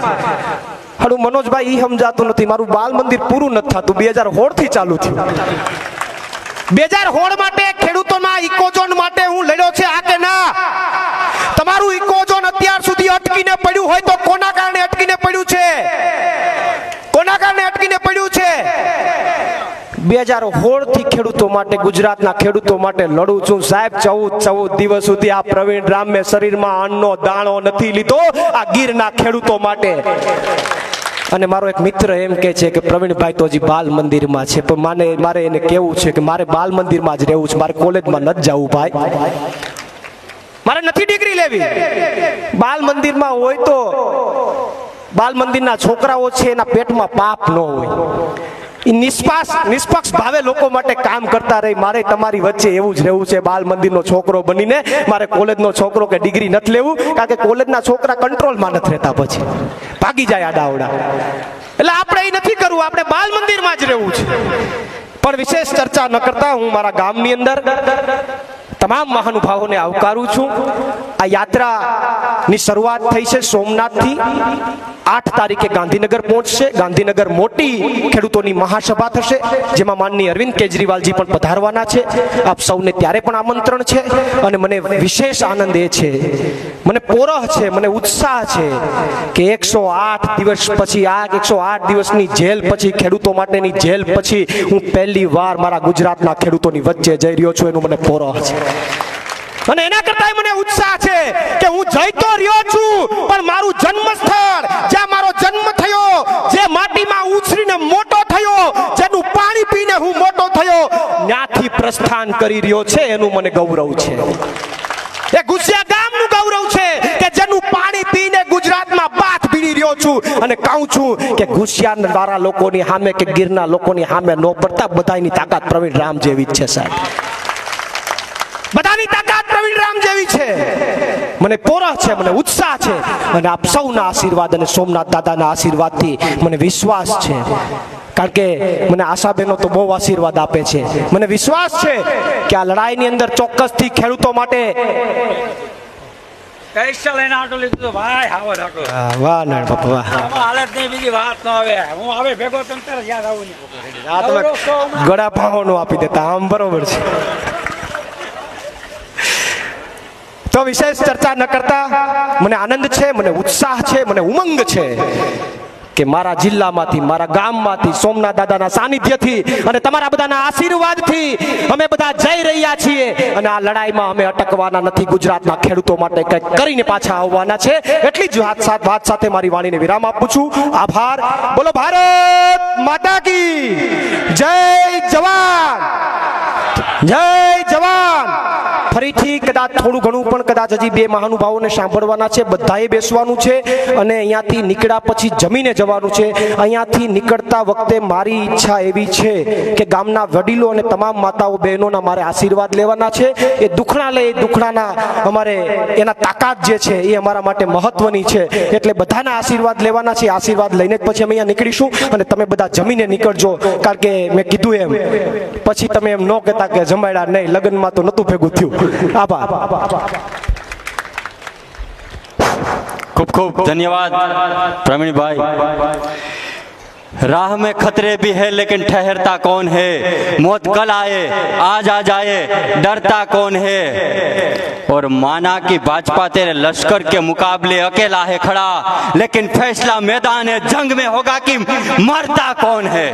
હાડું મનોજભાઈ ઈ સમજાતું નથી, મારું બાલ મંદિર પૂરું નથી થતું, 2016 થી ચાલુ થયું. 2016 માટે ખેડૂતોના ઇકોઝોન માટે હું લડ્યો છે, આ કે ના? તમારું ઇકોઝોન અત્યાર સુધી અટકીને પડ્યું હોય તો કોના કારણે અટકીને પડ્યું છે? કોના કારણે અટકીને પડ્યું છે? 2016 થી ખેડૂતો માટે, ગુજરાતના ખેડૂતો માટે લડું છું સાહેબ. 14 દિવસ સુધી આ પ્રવીણ રામે શરીરમાં અન્નનો દાણો નથી લીધો આ ગીરના ખેડૂતો માટે. અને મારો એક મિત્ર એમ કહે છે કે પ્રવીણભાઈ તો હજી બાલ મંદિરમાં છે, પણ મારે એને કેવું છે કે મારે બાલ મંદિરમાં જ રહેવું છે, મારે કોલેજમાં નથી જવું ભાઈ, મારે નથી ડિગ્રી લેવી. બાલ મંદિરમાં હોય તો બાલ મંદિરના છોકરાઓ છે એના પેટમાં પાપ ન હોય, એ નિષ્પક્ષ ભાવે લોકો માટે કામ કરતા રહી. મારે તમારી વચ્ચે એવું જ રહેવું છે બાલ મંદિરનો છોકરો બનીને. મારે કોલેજનો છોકરો કે ડિગ્રી નથી લેવું, કારણ કે કોલેજના છોકરા કંટ્રોલમાં નથી રહેતા, પછી ભાગી જાય આડાવડા. એટલે આપણે એ નથી કરવું, આપણે બાલ મંદિરમાં જ રહેવું છે. પણ વિશેષ ચર્ચા ન કરતા હું મારા ગામની અંદર તમામ મહાનુભાવોને આવકારું છું. આ યાત્રાની શરૂઆત થઈ છે સોમનાથથી. 8 તારીખે ગાંધીનગર પહોંચશે. ગાંધીનગર મોટી ખેડૂતોની મહાસભા થશે, જેમાં માનનીય અરવિંદ કેજરીવાલજી પણ પધારવાના છે. આપ સૌને ત્યારે પણ આમંત્રણ છે. અને મને વિશેષ આનંદ એ છે, મને પોરહ છે, મને ઉત્સાહ છે કે 108 દિવસ પછી, આ 108 દિવસની જેલ પછી, ખેડૂતો માટેની જેલ પછી હું પહેલી વાર મારા ગુજરાતના ખેડૂતોની વચ્ચે જઈ રહ્યો છું. એનું મને પોરહ છે. અને એના કરતા મને ઉત્સાહ છે કે હું જઈ તો રહ્યો છું, પણ મારું જન્મસ્થળ, જ્યાં મારો જન્મ થયો, જે માટીમાં ઉછરીને મોટો થયો, જેનું પાણી પીને હું મોટો થયો, ત્યાંથી પ્રસ્થાન કરી રહ્યો છે, એનું મને ગૌરવ છે. એ ગુસિયા ગામનું ગૌરવ છે કે જેનું પાણી પીને ગુજરાતમાં બાથ ભીડી રહ્યો છું. અને કહું છું કે ગુસિયા વાળા લોકોની સામે કે ગીરના લોકોની સામે ન પડતા બધાની તાકાત પ્રવીણ રામ જેવી જ છે સાહેબ. બધાની તાકાત પ્રવીણ રામ જેવી છે. મને પોરહ છે, મને ઉત્સાહ છે. અને આપ સૌના આશીર્વાદ અને સોમનાથ દાદાના આશીર્વાદથી મને વિશ્વાસ છે, કારણ કે મને આશાબેનો તો બહુ આશીર્વાદ આપે છે. મને વિશ્વાસ છે કે આ લડાઈની અંદર ચોક્કસથી ખેડૂતો માટે વાહ નારાયણ બાપા વાહ. ગળા ભાવોનું આપી દેતા આમ બરોબર છે. તો વિશેષ ચર્ચા ન કરતા મને આનંદ છે, મને ઉત્સાહ છે, મને ઉમંગ છે કે મારા જિલ્લામાંથી, મારા ગામમાંથી, સોમનાથ દાદાના સાનિધ્યથી અને તમારા બધાના આશીર્વાદથી અમે બધા જઈ રહ્યા છીએ. અને આ લડાઈમાં અમે અટકવાના નથી. ગુજરાતના ખેડૂતો માટે કંઈક કરીને પાછા આવવાના છે. એટલી જ વાત સાથે મારી વાણીને વિરામ આપું છું. આભાર. બોલો ભારત માતા કી જય. જવાન જય જવાન. ફરીથી કદાચ થોડું ઘણું પણ કદાચ હજી 2 મહાનુભાવોને સાંભળવાના છે. બધાએ બેસવાનું છે અને અહીંયાથી નીકળ્યા પછી જમીને જવાનું છે. અહીંયાથી નીકળતા વખતે મારી ઈચ્છા એવી છે કે ગામના વડીલો અને તમામ માતાઓ બહેનોના મારે આશીર્વાદ લેવાના છે. એ દુખણા લે, એ દુખણાના અમારે એના તાકાત જે છે એ અમારા માટે મહત્વની છે. એટલે બધાના આશીર્વાદ લેવાના છે. આશીર્વાદ લઈને જ પછી અમે અહીંયા નીકળીશું. અને તમે બધા જમીને નીકળજો, કારણ કે મેં કીધું એમ પછી તમે એમ ન કહેતા કે જમાડ્યા નહીં, લગ્નમાં તો નહોતું ભેગું થયું. આભાર. खूब खूब धन्यवाद प्रवीण भाई. राह में खतरे भी है लेकिन ठहरता कौन है, मौत कल आए आज आ जाए डरता कौन है. और माना कि भाजपा तेरे लश्कर के मुकाबले अकेला है खड़ा, लेकिन फैसला मैदान जंग में होगा कि मरता कौन है.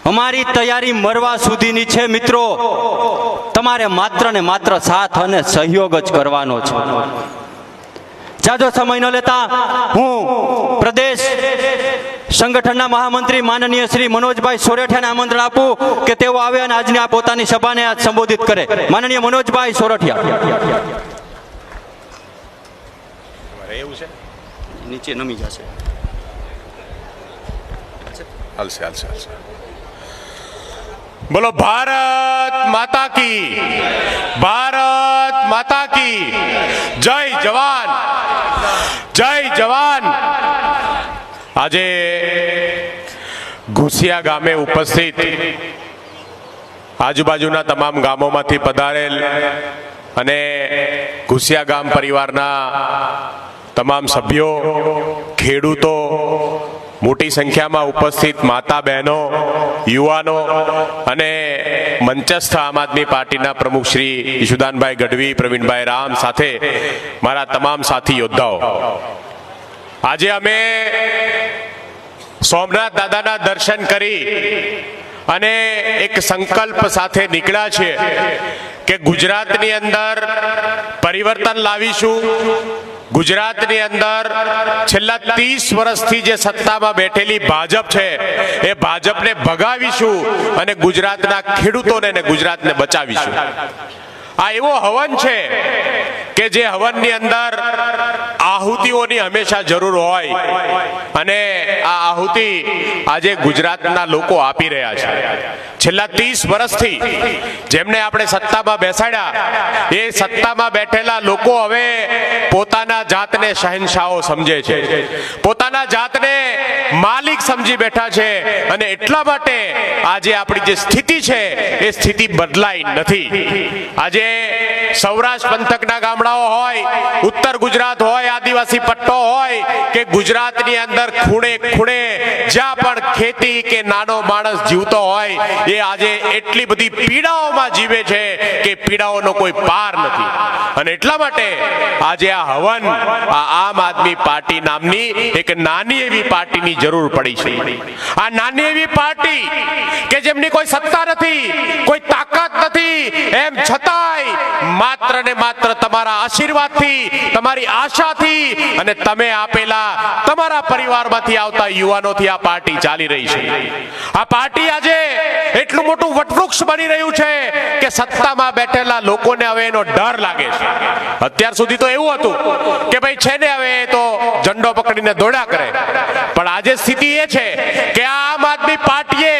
અમારી તૈયારી મરવા સુધીની છે મિત્રો. તમારે માત્ર ને માત્ર સાથ અને સહયોગ જ કરવાનો છે. જાજો સમય ન લેતા હું પ્રદેશ સંગઠનના મહામંત્રી માનનીય શ્રી મનોજભાઈ સોરઠિયાને આમંત્રણ આપું કે તેઓ આવે અને આજની આ પોતાની સભાને આજ સંબોધિત કરે. માનનીય મનોજભાઈ સોરઠિયા. નીચે નમી જશે. હાલશે. બોલો ભારત માતા કી, ભારત માતા કી જય. જવાન જય જવાન. આજે ઘુસિયા ગામે ઉપસ્થિત આજુબાજુના તમામ ગામોમાંથી પધારેલ અને ઘુસિયા ગામ પરિવારના તમામ સભ્યો, ખેડૂતો, મોટી સંખ્યામાં ઉપસ્થિત માતા બહેનો, યુવાનો અને મંચસ્થ આમ આદમી પાર્ટીના પ્રમુખ શ્રી ઈશુદાનભાઈ ગઢવી, પ્રવીણભાઈ રામ સાથે મારા તમામ સાથી યોદ્ધાઓ, આજે અમે સોમનાથ દાદાના દર્શન કરી અને એક સંકલ્પ સાથે નીકળ્યા છે કે ગુજરાતની અંદર પરિવર્તન લાવીશું. ગુજરાતની અંદર છેલ્લા 30 વર્ષથી જે સત્તામાં બેઠેલી ભાજપ છે એ ભાજપને ભગાવીશું અને ગુજરાતના ખેડૂતોને અને ગુજરાતને બચાવીશું. આ એવો હવન છે કે જે હવનની અંદર આહુતિઓની હંમેશા જરૂર હોય અને આ આહુતિ આજે ગુજરાતના લોકો આપી રહ્યા છે. છેલ્લા 30 વર્ષથી જેમને આપણે સત્તામાં બેસાડ્યા એ સત્તામાં બેઠેલા લોકો હવે પોતાના જાતને શહેનશાહો સમજે છે, પોતાના જાતને માલિક સમજી બેઠા છે અને એટલા માટે આજે આપણી જે સ્થિતિ છે એ સ્થિતિ બદલાઈ નથી. આજે સૌરાષ્ટ્ર પંથકના ગામડાઓ હોય, ઉત્તર ગુજરાત હોય, આદિવાસી પટ્ટો હોય કે ગુજરાતની અંદર ખૂણે ખૂણે જ્યાં પણ ખેતી કે નાનો માણસ જીવતો હોય એ આજે એટલી બધી પીડાઓમાં જીવે છે કે પીડાઓનો કોઈ પાર નથી. અને એટલા માટે આજે આ હવન આ આમ આદમી પાર્ટી નામની એક નાની એવી પાર્ટીની જરૂર પડી છે. આ નાની એવી પાર્ટી કે જેમની કોઈ સત્તા નથી, કોઈ તાકાત નથી, એમ છતાંય માત્ર ને માત્ર તમારા આશીર્વાદથી, તમારી આશાથી અને તમે આપેલા તમારા પરિવારમાંથી આવતા યુવાનોથી આ પાર્ટી ચાલી રહી છે. આ પાર્ટી આજે એટલું મોટું વટવૃક્ષ બની રહ્યું છે કે સત્તામાં બેઠેલા લોકોને હવે એનો ડર લાગે છે. અત્યાર સુધી તો એવું હતું કે ભાઈ છે ને હવે તો ઝંડો પકડીને દોડ્યા કરે, પણ આજે સ્થિતિ એ છે કે આમ આદમી પાર્ટીએ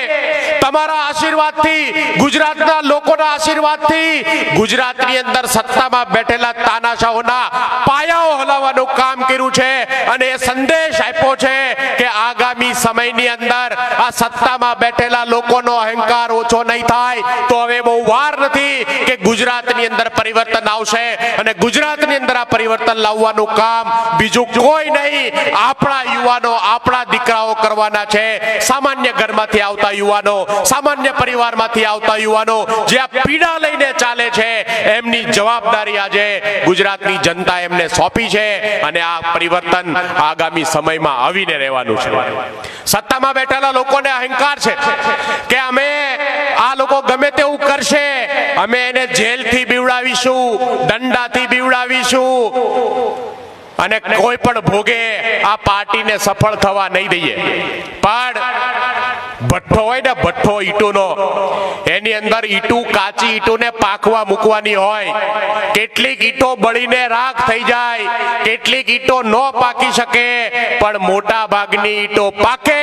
તમારા આશીર્વાદથી, ગુજરાતના લોકોના આશીર્વાદથી ગુજરાતની અંદર સત્તામાં બેઠેલા તાનાશાહોના પાયાઓ હલાવવાનું કામ કર્યું છે અને એ સંદેશ આપ્યો છે કે આગામી સમયની અંદર આ સત્તામાં બેઠેલા લોકોનો અહંકાર ઓછો નહીં થાય તો હવે બહુ વાર નથી કે ગુજરાતની અંદર પરિવર્તન આવશે અને ગુજરાતની અંદર આ પરિવર્તન લાવવાનું કામ બીજું કોઈ નહીં, આપણા યુવાનો, આપણા દીકરાઓ કરવાના છે. સામાન્ય ઘરમાંથી આવતા યુવાનો, સામાન્ય પરિવારમાંથી આવતા યુવાનો જે આ પીડા લઈને ચાલે છે એમની જવાબદારી આજે ગુજરાતની જનતા એમને સોંપી છે અને આ પરિવર્તન આગામી સમયમાં આવીને રહેવાનું છે. સત્તામાં બેઠેલા લોકોને અહંકાર છે કે અમે આ લોકો ગમે તેવું કરશે, અમે એને જેલથી બીવડાવીશું, દંડાથી બીવડાવીશું અને કોઈ પણ ભોગે આ પાર્ટીને સફળ થવા નહીં દઈએ. પણ ભઠ્ઠો હોય ને, ભઠ્ઠો ઈંટોનો, એની અંદર ઈંટું, કાચી ઈંટોને પાકવા મૂકવાની હોય. કેટલીક ઈંટો બળીને રાખ થઈ જાય, કેટલીક ઈંટો ન પાકી શકે, પણ મોટા ભાગની ઈંટો પાકે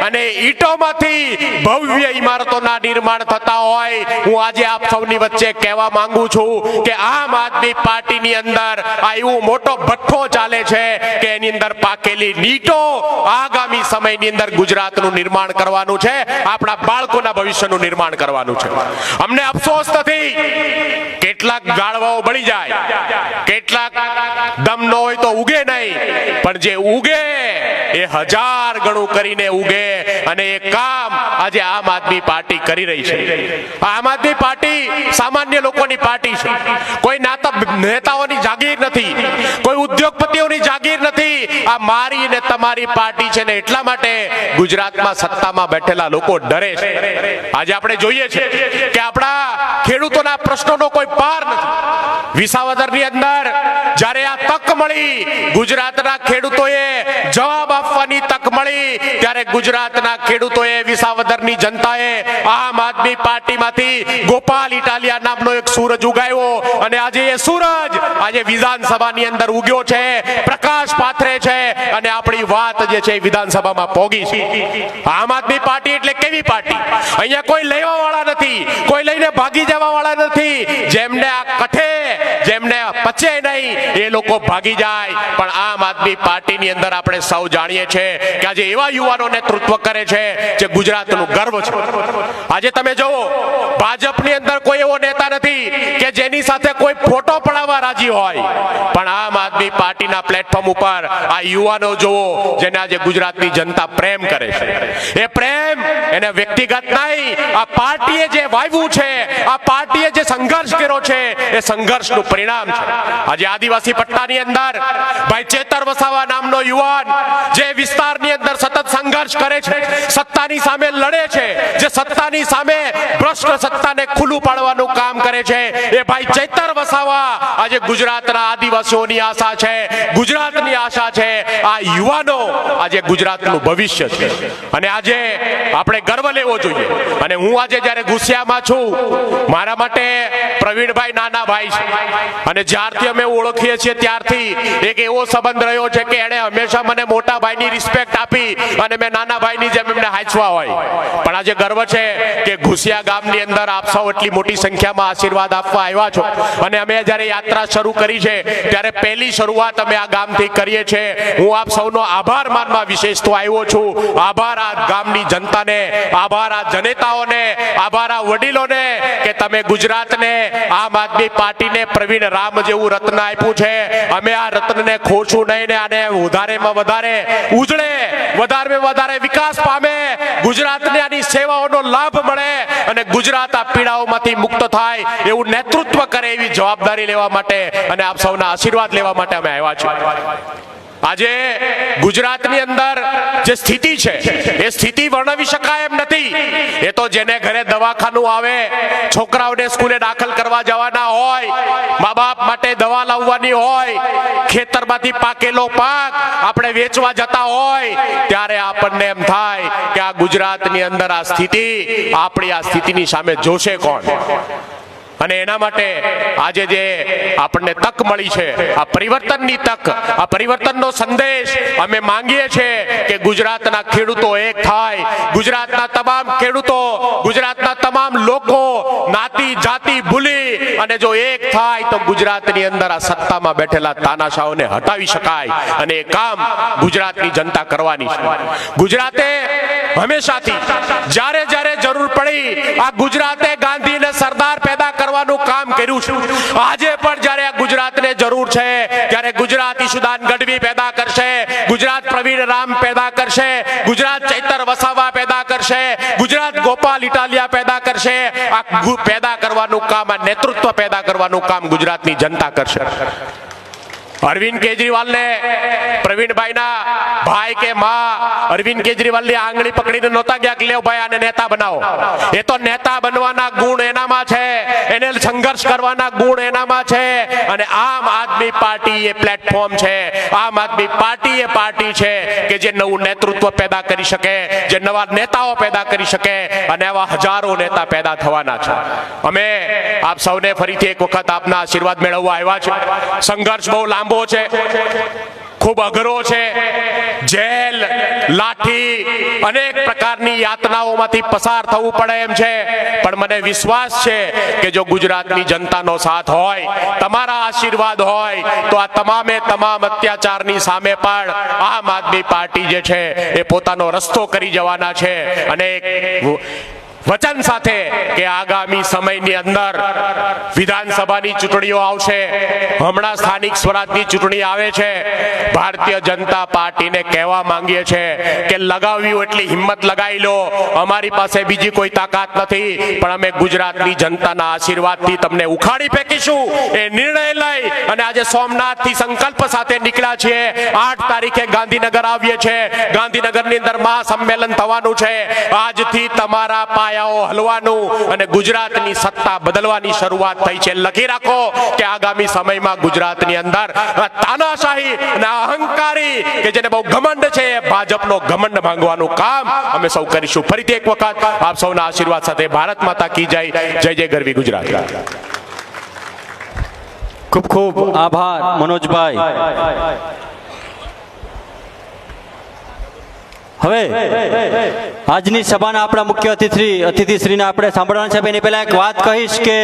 અને ઈંટોમાંથી ભવ્ય ઇમારતોના નિર્માણ થતા હોય. હું આજે આપ સૌની વચ્ચે કહેવા માંગુ છું કે આમ આદમી પાર્ટીની અંદર આ એવું મોટો ભઠ્ઠો ચાલે છે કે એની અંદર પાકેલી ઈંટો આગામી સમયની અંદર ગુજરાતનું નિર્માણ કરવાનું છે, આપણા બાળકોના ભવિષ્યનું નિર્માણ કરવાનું છે. અમને અફસોસ નથી, કેટલાક ઝાડવાઓ બળી જાય, કેટલાક દમ ન હોય તો ઉગે નહીં, પણ જે ઉગે એ 1000 ગણું કરીને ઉગે અને એ કામ આજે આમ આદમી પાર્ટી કરી રહી છે. આમ આદમી પાર્ટી સામાન્ય લોકોની પાર્ટી છે. કોઈ નેતાઓની જાગીર નથી, કોઈ ઉદ્યોગપતિઓની જાગીર નથી. આ મારી ને તમારી પાર્ટી છે ને એટલા માટે ગુજરાતમાં સત્તામાં બેઠેલા લોકો ડરે છે. આજે આપણે જોઈએ છે કે આપણા ખેડૂતોના પ્રશ્નોનો કોઈ પાર નથી. વિસાવદરની અંદર જ્યારે આ તક મળી, ગુજરાતના ખેડૂતોએ જવાબ આપવાની તક મળી, ત્યારે ગુજરાતના ખેડૂતોએ, વિસાવદરની જનતાએ આમ આદમી પાર્ટીમાંથી ગોપાલ ઇટાલિયા નામનો એક સૂરજ ઉગાવ્યો અને આજે એ સૂરજ આજે વિધાનસભાની અંદર ઉગ્યો છે, પ્રકાશ પાથરે છે અને આપણી વાત જે છે વિધાનસભામાં પોગી છે. આમ આદમી પાર્ટી એટલે કેવી પાર્ટી? અહીંયા કોઈ લેવા વાળા નથી, કોઈ લઈને ભાગી જવા વાળા નથી. જેમને આ કઠે જેમને પચે નહીં એ લોકો ભાગી જાય. પણ આમ આદમી પાર્ટીની અંદર આપણે સૌ જાણીએ છીએ કે આજે એવા યુવાનો નેતૃત્વ કરે છે જે ગુજરાતનું ગર્વ છે. આજે તમે જુઓ ભાજપની અંદર કોઈ એવો નેતા નથી કે જેની સાથે કોઈ ફોટો પડાવવા રાજી હોય, પણ આમ આદમી પાર્ટીના પ્લેટફોર્મ ઉપર આ યુવાનો જુઓ જેને આજે ગુજરાતની જનતા પ્રેમ કરે છે. એ પ્રેમ એને વ્યક્તિગત નહીં, આ પાર્ટીએ જે વાવ્યું છે, આ પાર્ટીએ જે સંઘર્ષ કર્યો છે એ સંઘર્ષનું પરિણામ છે. આજે આદિવાસી પટ્ટાની અંદર ભાઈ ચેતર વસાવા નામનો યુવાન જે વિસ્તારની અંદર સતત સંઘર્ષ કરે છે, સત્તાની સામે લડે છે, જે સત્તાની સામે ભ્રષ્ટ સત્તાને ખુલ્લું પાડવાનું કામ કરે છે, એ ભાઈ ચેતર વસાવા આજે ગુજરાતના આદિવાસીઓની આશા છે, ગુજરાતની આશા છે. આ યુવાનો આજે ગુજરાતનું ભવિષ્ય છે અને આજે આપણે ગર્વ લેવો જોઈએ. અને હું આજે જ્યારે ગુસ્સામાં છું, મારા માટે પ્રવીણભાઈ નાના ભાઈ છે અને જ્યારથી અમે ઓળખીએ છીએ ત્યારથી એક એવો સંબંધ રહ્યો છે કે એણે હંમેશા મને મોટા ભાઈની રિસ્પેક્ટ આપી અને મેં નાના ભાઈની જેમ એમને હાચવા હોય. પણ આજે ગર્વ છે કે ઘુસિયા ગામની અંદર આપ સૌ એટલી મોટી સંખ્યામાં આશીર્વાદ આપવા આવ્યા છો. અને અમે જ્યારે યાત્રા શરૂ કરી છે ત્યારે પહેલી શરૂઆત અમે આ ગામથી કરીએ છીએ. હું આપ સૌનો આભાર માનવા વિશેષ તો આવ્યો છું. આભાર આ ગામની જનતાને, આભાર આ જનેતાઓને, આભાર આ વડીલોને કે તમે ગુજરાતને, આમ આદમી પાર્ટીને પ્રવીણ રામ જેવું રત્ન આપ્યું છે. અમે આ રત્નને ખોશું નહીં ને આને વધારેમાં વધારે ઉજળે, વધારેમાં વધારે વિકાસ પામે, ગુજરાતને આની સેવાઓનો લાભ મળે અને ગુજરાત આ પીડાઓમાંથી મુક્ત થાય એવું નેતૃત્વ કરે એવી જવાબદારી લેવા માટે અને આપ સૌના આશીર્વાદ લેવા માટે અમે આવ્યા છીએ. આજે ગુજરાતની અંદર જે સ્થિતિ છે એ સ્થિતિ વર્ણવી શકાય એમ નથી. એ તો જેને ઘરે દવાખાનું આવે, છોકરાઓને સ્કૂલે દાખલ કરવા જવાના હોય, મા બાપ માટે દવા લાવવાની હોય, ખેતરમાંથી પાકેલો પાક આપણે વેચવા જતા હોય, ત્યારે આપણને એમ થાય કે આ ગુજરાતની અંદર આ સ્થિતિ, આપણી આ સ્થિતિની સામે જોશે કોણ? અને એના માટે આજે જે આપણને તક મળી છે, આ પરિવર્તનની તક, આ પરિવર્તનનો સંદેશ અમે માંગીએ છીએ કે ગુજરાતના ખેડૂતો એક થાય, ગુજરાતના તમામ ખેડૂતો, ગુજરાતના તમામ લોકો નાતી જાતિ ભૂલી અને જો એક થાય તો ગુજરાતની અંદર આ સત્તામાં બેઠેલા તાનાશાહોને હટાવી શકાય. અને એ કામ ગુજરાતની જનતા કરવાની છે. ગુજરાતે હંમેશાથી જ્યારે જ્યારે જરૂર પડી આ ગુજરાતે ગાંધી અને સરદાર પેદા કરવાનું કામ કર્યું છે. આજે પણ જ્યારે આ ગુજરાતને જરૂર છે ત્યારે ગુજરાત ઈશુદાન ગઢવી પેદા કરશે, ગુજરાત પ્રવીણ રામ પેદા કરશે, ગુજરાત ચૈતર વસાવા પેદા કરશે, ગુજરાત ગોપાલ ઇટાલિયા પેદા કરશે. આ પેદા કરવાનું કામ, આ નેતૃત્વ પેદા કરવાનું કામ ગુજરાતની જનતા કરશે. અરવિંદ કેજરીવાલને પ્રવીણભાઈના ભાઈ કે માં અરવિંદ કેજરીવાલની આંગળી પકડીને નહોતા ગયા કે લેવ ભાઈ આને નેતા બનાવો. એ તો નેતા બનવાના ગુણ એનામાં છે, એને સંઘર્ષ કરવાના ગુણ એનામાં છે. અને આમ આદમી પાર્ટી એ પ્લેટફોર્મ છે, આમ આદમી પાર્ટી એ પાર્ટી છે કે જે નવું નેતૃત્વ પેદા કરી શકે, જે નવા નેતાઓ પેદા કરી શકે અને આવા હજારો નેતા પેદા થવાના છે. અમે આપ સૌને ફરીથી એક વખત આપના આશીર્વાદ મેળવવા આવ્યા છે. સંઘર્ષ બહુ લાંબો છે, ખૂબ અઘરો છે. જેલ, લાઠી, અનેક પ્રકારની યાતનાઓમાંથી પસાર થવું પડે એમ છે. પણ મને વિશ્વાસ છે કે જો ગુજરાતની જનતાનો સાથ હોય, તમારા આશીર્વાદ હોય, તો આ તમામે તમામ અત્યાચારની સામે પણ આમ આદમી પાર્ટી જે છે એ પોતાનો રસ્તો કરી જવાના છે. અને વચન સાથે કે આગામી સમયની અંદર વિધાનસભાની ચૂંટણીઓ આવશે, હમણાં સ્થાનિક સ્વરાજની ચૂંટણી આવે છે. ભારતીય જનતા પાર્ટીને કહેવા માંગીએ છીએ કે લગાવ્યું એટલી હિંમત લગાવી લો. અમારી પાસે બીજી કોઈ તાકાત નથી, પણ અમે ગુજરાતની જનતાના આશીર્વાદથી તમને ઉખાડી ફેંકીશું એ નિર્ણય લઈ અને આજે સોમનાથથી સંકલ્પ સાથે નીકળ્યા છીએ. 8 તારીખે ગાંધીનગર આવીએ છીએ. ગાંધીનગરની અંદર મહાસંમેલન થવાનું છે. આજથી તમારા પાયાઓ હલવાનું અને ગુજરાતની સત્તા બદલવાની શરૂઆત થઈ છે. લખી રાખો કે આગામી સમયમાં ગુજરાતની અંદર તાનાશાહી અને અહંકારી કે જેને બહુ ઘમંડ છે, ભાજપનો ઘમંડ ભાંગવાનું કામ અમે સૌ કરીશું. ફરીથી એક વખત આપ સૌના આશીર્વાદ સાથે ભારત માતા કી જય. જય જય ગરવી ગુજરાત. ખૂબ ખૂબ આભાર મનોજભાઈ. હવે આજની સભાના આપણા મુખ્ય અતિથિશ્રીને આપણે સાંભળવાના છે. એની પહેલા એક વાત કહીશ કે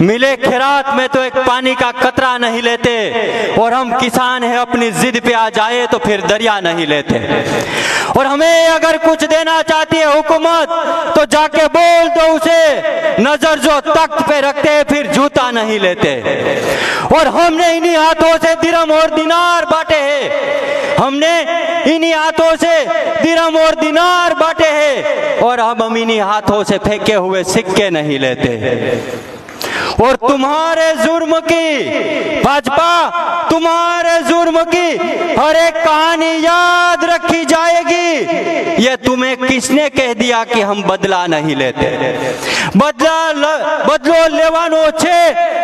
मिले खैरात में तो एक पानी का कतरा नहीं लेते और हम किसान हैं अपनी जिद पे आ जाए तो फिर दरिया नहीं लेते और हमें अगर कुछ देना चाहती है हुकूमत तो जाके बोल दो उसे नजर जो तख्त पे रखते हैं फिर जूता नहीं लेते और हमने इन्हीं हाथों से दिरहम और दिनार बांटे हैं हमने इन्हीं हाथों से दिरहम और दिनार बांटे हैं और हम इन्हीं हाथों से फेंके हुए सिक्के नहीं लेते और तुम्हारे जुर्म की भाजपा तुम्हारे जुर्म की हर एक कहानी याद रखी जाएगी ये तुम्हें किसने कह दिया कि हम बदला नहीं लेते બદલો લેવાનો છે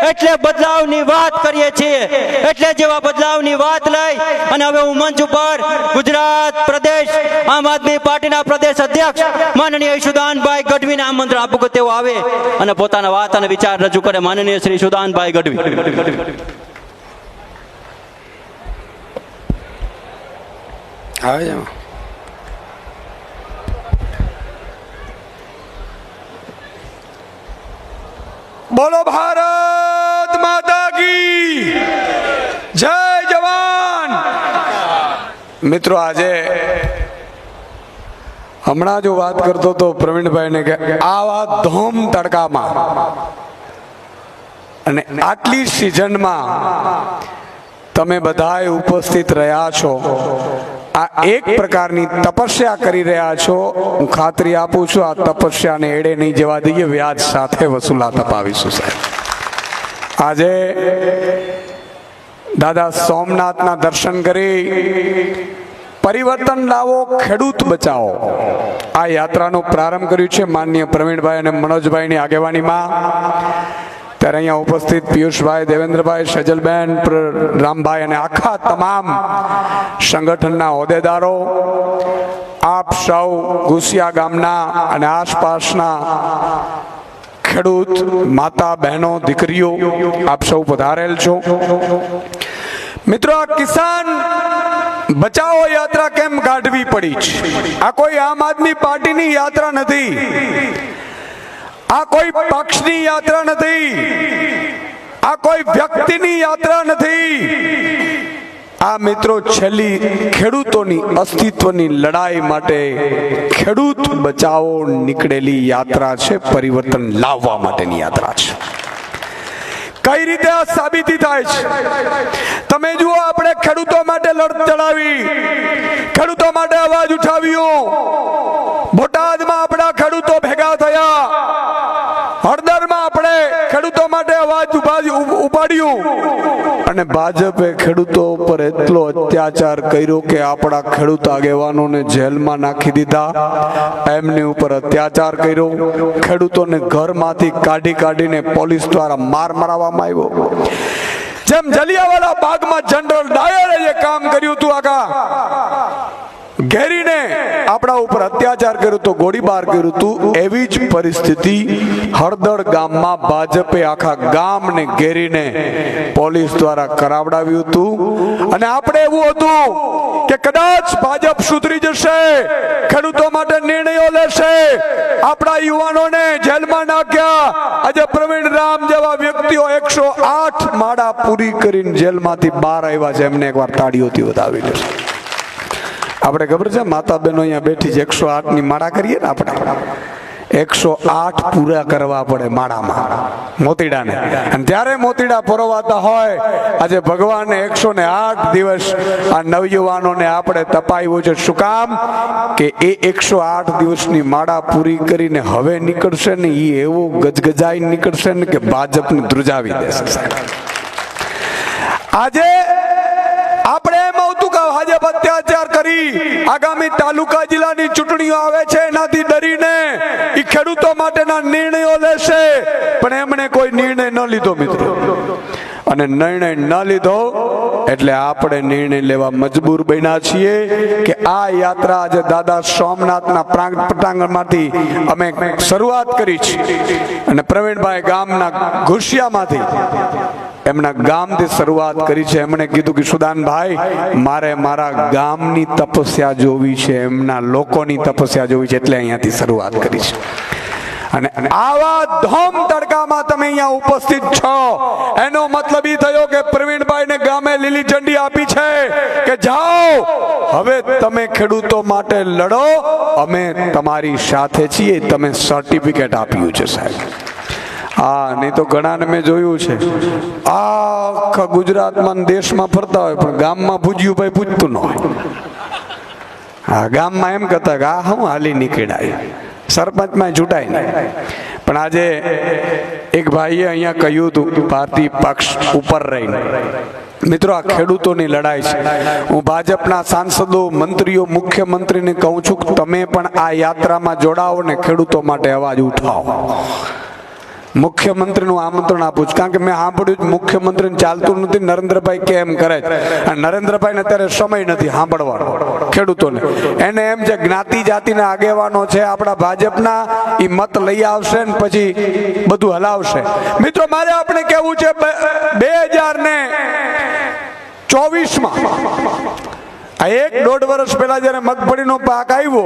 એટલે બદલાવની વાત કરીએ છીએ એટલે જેવા બદલાવની વાત લઈ અને હવે હું મંચ ઉપર ગુજરાત પ્રદેશ આમ આદમી પાર્ટીના પ્રદેશ અધ્યક્ષ માનનીય ઈશુદાનભાઈ ગઢવીને આમંત્રણ આપું કે તેઓ આવે અને પોતાના વાત અને વિચાર રજૂ કરે. માનનીય શ્રી ઈશુદાનભાઈ ગઢવી. બોલો ભારત માતા કી જય જવાન. મિત્રો આજે હમણાં જો વાત કરતો તો પ્રવીણભાઈને કે આવા ધોમ તડકામાં અને આટલી સિઝનમાં તમે બધાએ ઉપસ્થિત રહ્યા છો આ એક પ્રકારની તપસ્યા કરી રહ્યા છો. હું ખાતરી આપું છું આ તપસ્યાને એડે નહીં જવા દઈએ, વ્યાજ સાથે વસૂલાત અપાવીશું સાહેબ. આજે દાદા સોમનાથના દર્શન કરી પરિવર્તન લાવો ખેડૂત બચાવો આ યાત્રાનો પ્રારંભ કર્યું છે માનનીય પ્રવીણભાઈ અને મનોજભાઈની આગેવાનીમાં. ત્યારે અહીંયા ઉપસ્થિત પિયુષભાઈ, દેવેન્દ્રભાઈ, સજલબેન, રામભાઈ અને આખા તમામ સંગઠનના હોદ્દેદારો, આપ સૌ ઘુસિયા ગામના અને આસપાસના ખેડૂત માતા બહેનો દીકરીઓ આપ સૌ પધારેલ છો. મિત્રો આ કિસાન બચાવો યાત્રા કેમ કાઢવી પડી છે? આ કોઈ આમ આદમી પાર્ટીની યાત્રા નથી, આ કોઈ પક્ષની યાત્રા નથી, આ કોઈ વ્યક્તિની યાત્રા નથી. આ મિત્રો છેલ્લી ખેડૂતોની અસ્તિત્વની લડાઈ માટે ખેડૂત બચાવો નીકળેલી યાત્રા છે, પરિવર્તન લાવવા માટેની યાત્રા છે. કઈ રીતે આ સાબિતી થાય છે તમે જુઓ. આપણે ખેડૂતો માટે લડત ચડાવી, ખેડૂતો માટે અવાજ ઉઠાવ્યો. બોટાદમાં આપણા ખેડૂતો ભેગા થયા, હળદરમાં આપણે ખેડૂતો માટે અવાજ ઉપાડ્યું અને ભાજપે ખેડૂતો ઉપર એટલો અત્યાચાર કર્યો કે આપણા ખેડૂત આગેવાનોને જેલમાં નાખી દીધા, એમની ઉપર અત્યાચાર કર્યો, ખેડૂતોને ઘરમાંથી કાઢીને પોલીસ દ્વારા માર મરાવવામાં આવ્યો. જેમ જલિયાવાલા બાગમાં જનરલ ડાયરે જે કામ કર્યું હતું, આખા ઘેરીને આપણા ઉપર અત્યાચાર કર્યો તો ગોળીબાર કર્યું હતું, એવી જ પરિસ્થિતિ હળદળ ગામમાં ભાજપે આખા ગામને ઘેરીને પોલીસ દ્વારા કરાવડાવ્યું હતું. અને આપણે એવું હતું કે કદાચ ભાજપ સુધરી જશે, ખેડૂતો માટે નિર્ણયો લેશે. આપણા યુવાનોને જેલમાં નાખ્યા. આજે પ્રવીણ રામ જેવા વ્યક્તિઓ 108 માળા પૂરી કરીને જેલમાંથી બહાર આવ્યા છે, એમને એકવાર તાળીઓથી વધાવી લેશે. આપણે ખબર છે માતા બહેનો અહીંયા બેઠી છે, 108 ની માળા કરીએ ને આપણે 108 પૂરા કરવા પડે માળામાં મોતીડાને. અને ત્યારે મોતીડા પરોવાતા હોય. આજે ભગવાને 108 દિવસ આ નવયુવાનોને આપણે તપાવ્યું છે. શું કામ? કે એ 108 દિવસની માળા પૂરી કરીને હવે નીકળશે ને, એ એવો ગજગજાઈ નીકળશે ને કે ભાજપને ધ્રુજાવી દેશે. આજે આપણે એમ આવતું કે ભાજપ અત્યાચાર કરી આગામી તાલુકા જિલ્લાની ચૂંટણીઓ આવે છે એનાથી ડરીને એ ખેડૂતો માટેના નિર્ણયો લેશે, પણ એમણે કોઈ નિર્ણય ન લીધો મિત્રો. અને નિર્ણય ન લીધો એટલે આપણે નિર્ણય લેવા મજબૂર બન્યા છીએ કે આ યાત્રા આજે દાદા સોમનાથના પટાંગણમાંથી અમે શરૂઆત કરી છે. અને પ્રવીણભાઈ ગામના ઘુસિયામાંથી એમના ગામથી શરૂઆત કરી છે. એમણે કીધું કે સુદાનભાઈ, મારે મારા ગામની તપસ્યા જોવી છે, એમના લોકોની તપસ્યા જોવી છે, એટલે અહીંયાથી શરૂઆત કરી છે. અને આવા ધોમ તડકામાં તમે અહીંયા ઉપસ્થિત છો, એનો મતલબ એ થયો કે પ્રવીણભાઈને ગામે લીલી ઝંડી આપી છે કે જાઓ હવે તમે ખેડૂતો માટે લડો, અમે તમારી સાથે છીએ. તમે સર્ટિફિકેટ આપ્યું છે સાહેબ. હા, નહીં તો ઘણાને મેં જોયું છે આખા ગુજરાતમાં દેશમાં ફરતા હોય પણ ગામમાં પૂજ્યું ભાઈ પૂજતું ન હોય. હા, ગામમાં એમ કહેતા કે આ હું હાલી નીકળાય, સરપંચમાં ચૂંટાય નહીં. પણ આજે એક ભાઈએ અહીંયા કહ્યું હતું પાર્ટી પક્ષ ઉપર રહીને, મિત્રો આ ખેડૂતોની લડાઈ છે. હું ભાજપના સાંસદો, મંત્રીઓ, મુખ્યમંત્રીને કહું છું કે તમે પણ આ યાત્રામાં જોડાઓ ને ખેડૂતો માટે અવાજ ઉઠાવો. મુખ્યમંત્રીનું આમંત્રણ આપું છું, કારણ કે મેં સાંભળ્યું મુખ્યમંત્રીને ચાલતું નથી, નરેન્દ્રભાઈ કેમ કરે છે. અને નરેન્દ્રભાઈને અત્યારે સમય નથી સાંભળવાનો ખેડૂતોને. એને એમ છે જ્ઞાતિ જાતિના આગેવાનો છે આપણા ભાજપના, એ મત લઈ આવશે ને પછી બધું હલાવશે. મિત્રો મારે આપણે કહેવું છે 2024માં આ 1-1.5 વર્ષ પહેલા જયારે મગફળીનો પાક આવ્યો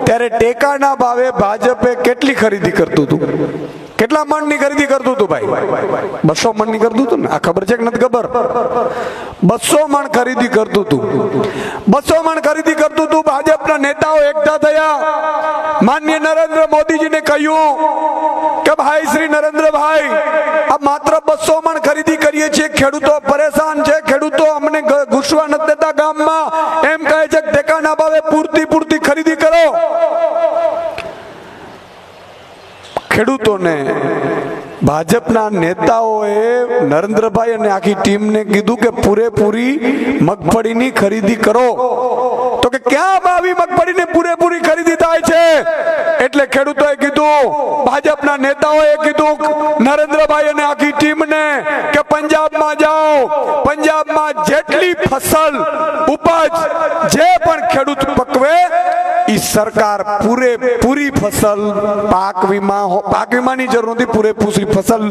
ત્યારે ટેકાના ભાવે ભાજપે કેટલી ખરીદી કરતું હતું? કેટલા મણની ખરીદી કરતું હતું ભાઈ? 200 મણની કરતું હતું ને? આ ખબર છે કે નથી ખબર? 200 મણ ખરીદી કરતું હતું. 200 મણ ખરીદી કરતું હતું. ભાજપના નેતાઓ એકઠા થયા, માનનીય નરેન્દ્ર મોદીજીને કહ્યું કે ભાઈ શ્રી નરેન્દ્રભાઈ, આ માત્ર 200 મણ ખરીદી કરીએ છીએ, ખેડૂતો પરેશાન છે, ખેડૂતો અમને ઘૂસવા નથી દેતા ગામમાં, એમ કહે છે કે ટેકાના ભાવે પૂરતી ખરીદી કરો. ખેડૂતોને ભાજપના નેતાઓએ નરેન્દ્રભાઈ અને આખી ટીમને કીધું કે પૂરેપૂરી મગફળીની ખરીદી કરો. તો કે ક્યાં આવી મગફળીની પૂરેપૂરી ખરીદી થાય છે? એટલે ખેડૂતોએ કીધું, ભાજપના નેતાઓએ કીધું નરેન્દ્રભાઈ અને આખી ટીમને કે પંજાબમાં જાઓ, પંજાબમાં જેટલી ફસલ ઉપજ જે પણ ખેડૂત પકવે એ સરકાર પૂરેપૂરી ફસલ પાક વીમાની જરૂર નથી, પૂરેપૂરી ફસલ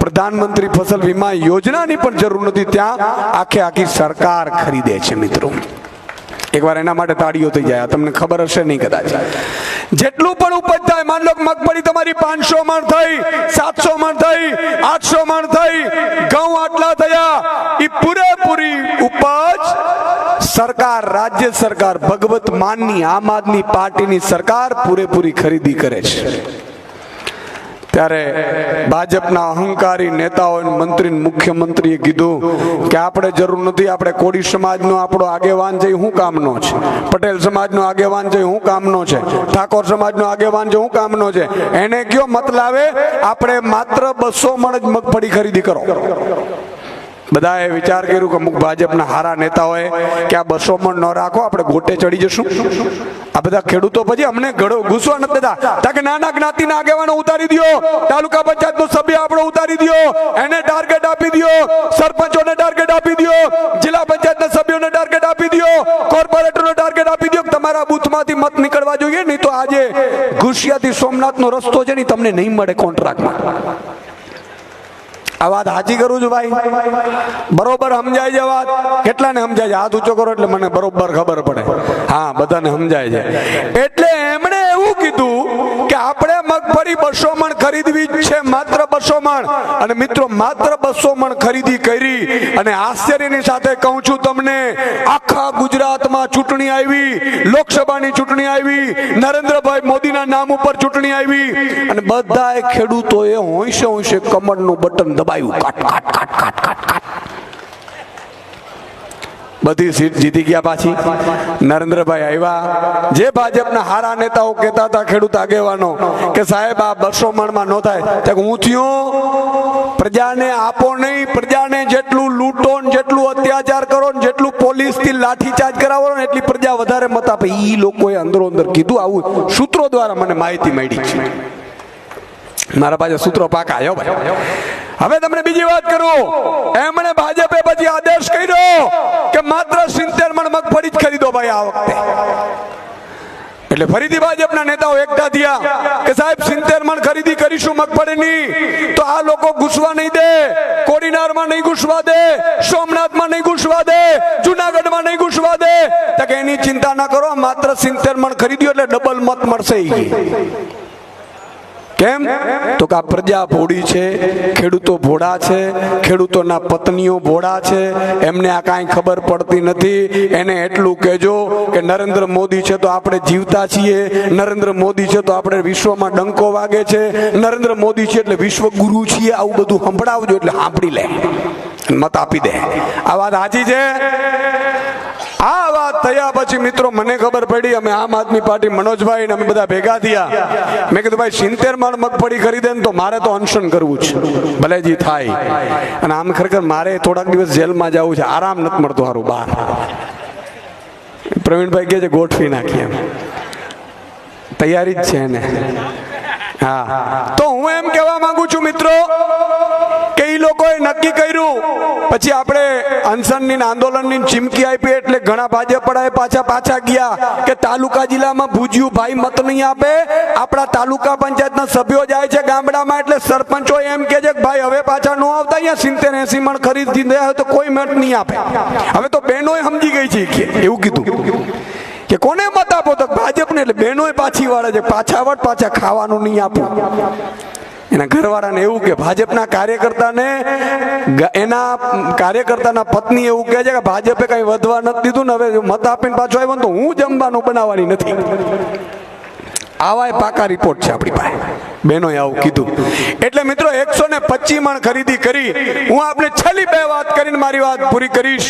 પ્રધાનમંત્રી ફસલ વીમા યોજનાની પણ જરૂર નથી, ત્યાં આખી સરકાર ખરીદે છે. મિત્રો એકવાર એના માટે તાળીઓ થઈ જાય. તમને ખબર હશે નહીં કદાચ. જેટલું પણ ઉપજ થાય, માન લો મગફળી તમારી 500 મણ થઈ, 700 મણ થઈ, 800 મણ થઈ, ઘઉં આટલા થયા, એ પૂરેપૂરી ઉપજ સરકાર, રાજ્ય સરકાર, ભગવત માનની આમ આદમી પાર્ટીની સરકાર પૂરેપૂરી ખરીદી કરે છે. ત્યારે ભાજપના અહંકારી નેતાઓ, મંત્રી, મુખ્યમંત્રીએ કીધું કે આપણે જરૂર નથી, આપણે કોળી સમાજનો આપણો આગેવાન છે શું કામનો છે, પટેલ સમાજનો આગેવાન છે શું કામનો છે, ઠાકોર સમાજનો આગેવાન છે શું કામનો છે, એને કયો મતલબ આપણે માત્ર 200 મણ જ મગફળી ખરીદી કરો. બધાએ વિચાર કર્યું કે અમુક ભાજપના હારા નેતાઓએ કે આ 200 મણ ન રાખો, આપણે ગોટે ચડી જશું. આ બધા ખેડૂતો પછી અમને ઘૂસવા નથી દેતા, તાકે નાના જ્ઞાતિના આગેવાનો ઉતારી દો, તાલુકા પંચાયતનો સભ્ય આપણો ઉતારી દો, એને ટાર્ગેટ આપી દો, સરપંચોને ટાર્ગેટ આપી દો, જિલ્લા પંચાયતના સભ્યોને ટાર્ગેટ આપી દો, કોર્પોરેટરને ટાર્ગેટ આપી દો, તમારા બૂથમાંથી મત નીકળવા જોઈએ, નહીં તો આજે ઘુસિયાથી સોમનાથનો રસ્તો છે ને તમને નહીં મળે કોન્ટ્રાક્ટમાં. આ વાત સાચી કરું છું ભાઈ? બરોબર સમજાય છે વાત? કેટલાને સમજાય છે? હાથ ઊંચો કરો એટલે મને બરોબર ખબર પડે. હા, બધાને સમજાય છે. એટલે એમણે એવું કીધું કે આપણે મગફળી 200 મણ ખરીદવી છે, માત્ર 200 મણ. અને મિત્રો માત્ર 200 મણ ખરીદી કરી. અને આશ્ચર્યની સાથે કહું છું તમને, આખા ગુજરાતમાં ચૂંટણી આવી, લોકસભાની ચૂંટણી આવી, નરેન્દ્રભાઈ મોદીના નામ ઉપર ચૂંટણી આવી, અને બધાએ ખેડૂતોએ હોંશે કમરનું બટન દબાયું, કાટ કાટ કાટ કાટ કાટ કાટ. બધી સીટ જીતી ગયા. પાછી નરેન્દ્રભાઈ આવ્યા. જે ભાજપના હારા નેતાઓ કહેતા હતા, ખેડૂત આગેવાનો, કે સાહેબ આ 200 મણમાં ન થાય, હું થયું પ્રજાને આપો નહીં, પ્રજાને જેટલું લૂંટો ને જેટલું અત્યાચાર કરો ને જેટલું પોલીસથી લાઠીચાર્જ કરાવો ને એટલી પ્રજા વધારે મત આપે. એ લોકોએ અંદરો અંદર કીધું. આવું સૂત્રો દ્વારા મને માહિતી મળી છે. મારા પાસે સૂત્રો પાકા આવ્યો ભાઈ. હવે તમને બીજી વાત કરું, એમણે ભાજપે પછી આદેશ કર્યો કે માત્ર 70 મણ મગફળી જ ખરીદો ભાઈ આ વખતે. એટલે ફરીથી ભાજપના નેતાઓ એકઠા થયા કે સાહેબ 70 મણ ખરીદી કરીશું મગફળીની, તો આ લોકો ઘૂસવા નહીં દે, કોળીના ગિરનારમાં નહીં ઘૂસવા દે, સોમનાથમાં નહીં ઘૂસવા દે, જુનાગઢમાં નહીં ઘૂસવા દે. તો કે એની ચિંતા ના કરો, માત્ર 70 મણ ખરીદ્યો એટલે ડબલ મત મળશે. કેમ? તો કે આ પ્રજા ભોળી છે, ખેડૂતો ભોળા છે, ખેડૂતોના પત્નીઓ ભોળા છે, એમને આ કાંઈ ખબર પડતી નથી. એને એટલું કહેજો કે નરેન્દ્ર મોદી છે તો આપણે જીવતા છીએ, નરેન્દ્ર મોદી છે તો આપણે વિશ્વમાં ડંકો વાગે છે, નરેન્દ્ર મોદી છે એટલે વિશ્વ ગુરુ છીએ, આવું બધું સંભળાવજો એટલે સાંભળી લે, મત આપી દે. આ વાત સાચી છે. આ વાત થયા પછી મિત્રો મને ખબર પડી, અમે આમ આદમી પાર્ટી મનોજભાઈ ને અમે બધા ભેગા થયા. મેં કીધું ભાઈ 70 મણ મગફળી ખરીદે ને તો મારે તો અનશન કરવું છે, ભલે જી થાય. અને આમ ખરેખર મારે થોડાક દિવસ જેલમાં જવું છે, આરામ નથી મળતો સારું બહાર. પ્રવીણભાઈ કહે છે ગોઠવી નાખીએ, એમ તૈયારી જ છે એને. હા, તો હું એમ કહેવા માંગુ છું મિત્રો કે એ લોકોએ નક્કી કર્યું, પછી આપણે અનશનની આંદોલનની ચીમકી આપી એટલે ઘણા ભાજપવાળાએ પાછા ગયા કે તાલુકા જિલ્લામાં ભુજિયું ભાઈ મત નહીં આપે, આપણા તાલુકા પંચાયતના સભ્યો જાય છે ગામડામાં એટલે સરપંચો એમ કહે છે કે ભાઈ હવે પાછા ન આવતા, અહીંયા 70-80 મણ ખરીદી દે તો કોઈ મત નહીં આપે. હવે તો બહેનોએ સમજી ગઈ છે એવું કીધું કે કોને મત આપો, તો ભાજપને. એટલે બહેનોએ પાછી વાળે છે, પાછા ખાવાનું નહીં આપવું. એના ઘરવાળાને એવું કે ભાજપના કાર્યકર્તાને, એના કાર્યકર્તાના પત્ની એવું કહે છે કે ભાજપે કઈ વધવા નથી દીધું ને હવે મત આપીને પાછો આવ્યો તો હું જમવાનું બનાવવાની નથી. આવા પાકા રિપોર્ટ છે આપણી પાસે, બહેનોએ આવું કીધું. એટલે મિત્રો 125 મણ ખરીદી કરી. હું આપણે છેલ્લી 2 વાત કરીને મારી વાત પૂરી કરીશ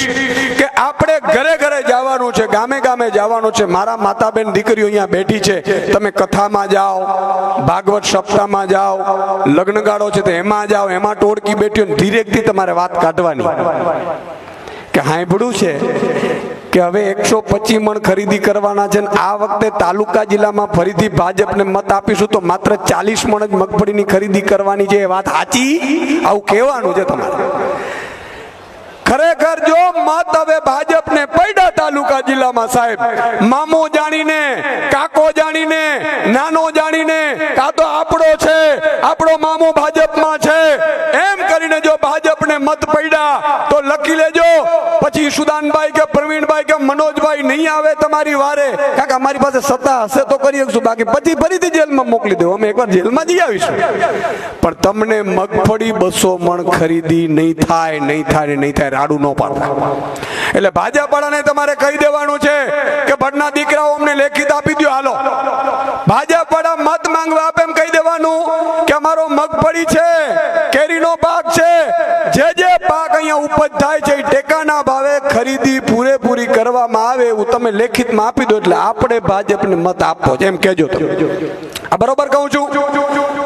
કે આપણે ઘરે ઘરે જવાનું છે, ગામે ગામે જવાનું છે. મારા માતા બેન દીકરીઓ અહીંયા બેઠી છે, તમે કથામાં જાઓ, ભાગવત સપ્તાહમાં જાઓ, લગ્નગાળો છે તો એમાં જાઓ, એમાં ટોળકી બેઠી હોય, ધીરેકથી તમારે વાત કાઢવાની કે સાંભળ્યું છે કે હવે 125 મણ ખરીદી કરવાના છે. આ વખતે તાલુકા જિલ્લામાં ફરીથી ભાજપને મત આપીશું તો માત્ર 40 મણ જ મગફળીની ખરીદી કરવાની છે. એ વાત સાચી? આવું કહેવાનું છે તમારે. ખરેખર જો મત હવે ભાજપને પડ્યા તાલુકા જિલ્લામાં સાહેબ, મામો જાણીને, કાકો જાણીને, નાનો જાણીને, કાં તો આપણો છે, આપણો મામો ભાજપમાં છે એમ કરીને જો ભાજપને મત પડ્યા તો લખી લેજો, પછી સુદાનભાઈ કે પ્રવીણભાઈ કે મનોજભાઈ નહીં આવે તમારી વારે, કાકા અમારી પાસે સત્તા હશે તો કરી શકશું, બાકી પછી ફરીથી જેલમાં મોકલી દો, અમે એકવાર જેલમાં જઈ આવીશું. પણ તમને મગફળી 200 મણ ખરીદી નહીં થાય, નહીં થાય, નહીં થાય, રાડું ન પાડતા. એટલે ભાજપવાળાને તમારે કહી દેવાનું છે કે ભટના દીકરાઓ અમને લેખિત આપી દો, હાલો. ભાજપવાળા મત માંગવા આપે એમ કહી દેવાનું કે અમારો મગફળી છે, કેરીનો પાક છે, જે પાક અહીંયા ઉપજ થાય છે એ ટેકાના ભાવે ખરીદી પૂરેપૂરી કરવામાં આવે એવું તમે લેખિતમાં આપી દો, એટલે આપણે ભાજપને મત આપવો છે એમ કહેજો તમે. આ બરોબર કહું છું?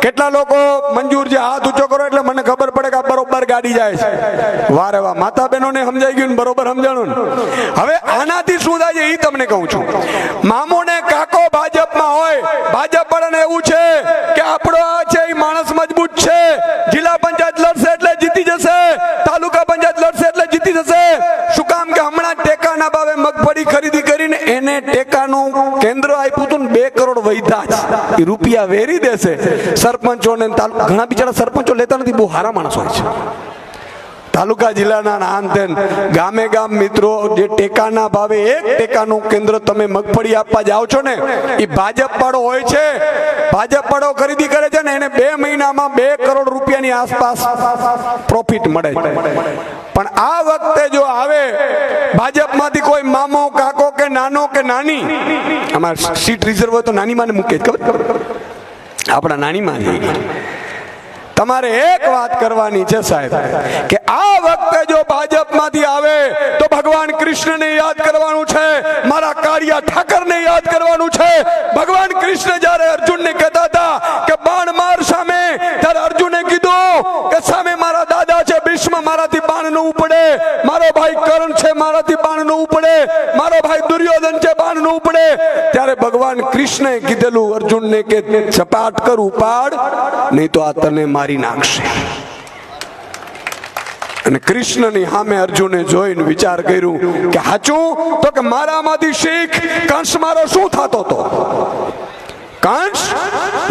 કેટલા લોકો મંજૂર છે? હાથ ઊંચો કરો એટલે મને ખબર પડે કે આ બરોબર ગાડી જાય છે. વારે વાહ, માતા બહેનોને સમજાઈ ગયું ને, બરોબર સમજાણું ને. હવે આનાથી શું થાય છે એ તમને કહું છું. મામો ને કાકો ભાજપમાં હોય, ભાજપવાળાને એવું છે કે આપણો આ છે એ માણસ મજબૂત છે, જિલ્લા પંચાયત લડશે એટલે જીતી જશે, તાલુકા પંચાયત લડશે એટલે જીતી જશે. શું કામ? કે હમણાં ટેકાના ભાવે મગફળી ખરીદી કરીને એને ટેકાનું કેન્દ્ર આપ્યું હતું ને 2 કરોડ વૈધા છે, રૂપિયા વેરી દેશે સરપંચોને. ઘણા બિચારા સરપંચો લેતા નથી, બહુ સારા માણસો હોય છે તાલુકા જિલ્લાના નામ તેન. ગામે ગામ મિત્રો જે ટેકાના ભાવે 1 ટેકાનું કેન્દ્ર તમે મગફળી આપવા જાઓ છો ને, એ ભાજપ વાળો હોય છે. ભાજપ વાળો ખરીદી કરે છે ને એને 2 મહિનામાં 2 કરોડ રૂપિયાની આસપાસ પ્રોફિટ મળે છે. પણ આ વખતે જો આવે ભાજપમાંથી કોઈ મામો, કાકો કે નાનો કે નાની, અમારે સીટ રિઝર્વ હોય તો નાની માને મૂકે, ખબર આપણા નાની માની. તમારે એક વાત કરવાની છે સાહેબ કે આ વખતે જો ભાજપમાંથી આવે તો ભગવાન કૃષ્ણને યાદ કરવાનું છે, મારા કાળિયા ઠાકરને યાદ કરવાનું છે. ભગવાન કૃષ્ણ જ્યારે અર્જુનને કહેતા હતા કે બાણ માર સામે, ત્યારે અર્જુને કીધું કે સામે મારા દાદા છે ભીષ્મ, મારાથી બાણ ન ઉપડે, મારો ભાઈ કર્ણ છે, મારાથી બાણ ન ઉપડે, મારો ભાઈ દુર્યોધન છે, બાણ ન ઉપડે. ત્યારે ભગવાન કૃષ્ણએ કીધેલું અર્જુનને કે સપાટ કર, ઉપાડ, નહીં તો આ તને મારી નાખશે. અને કૃષ્ણની સામે અર્જુને જોઈને વિચાર કર્યું કે સાચું તો કે મારામાંથી શીખ, કંસ મારો શું થતો હતો? કંસ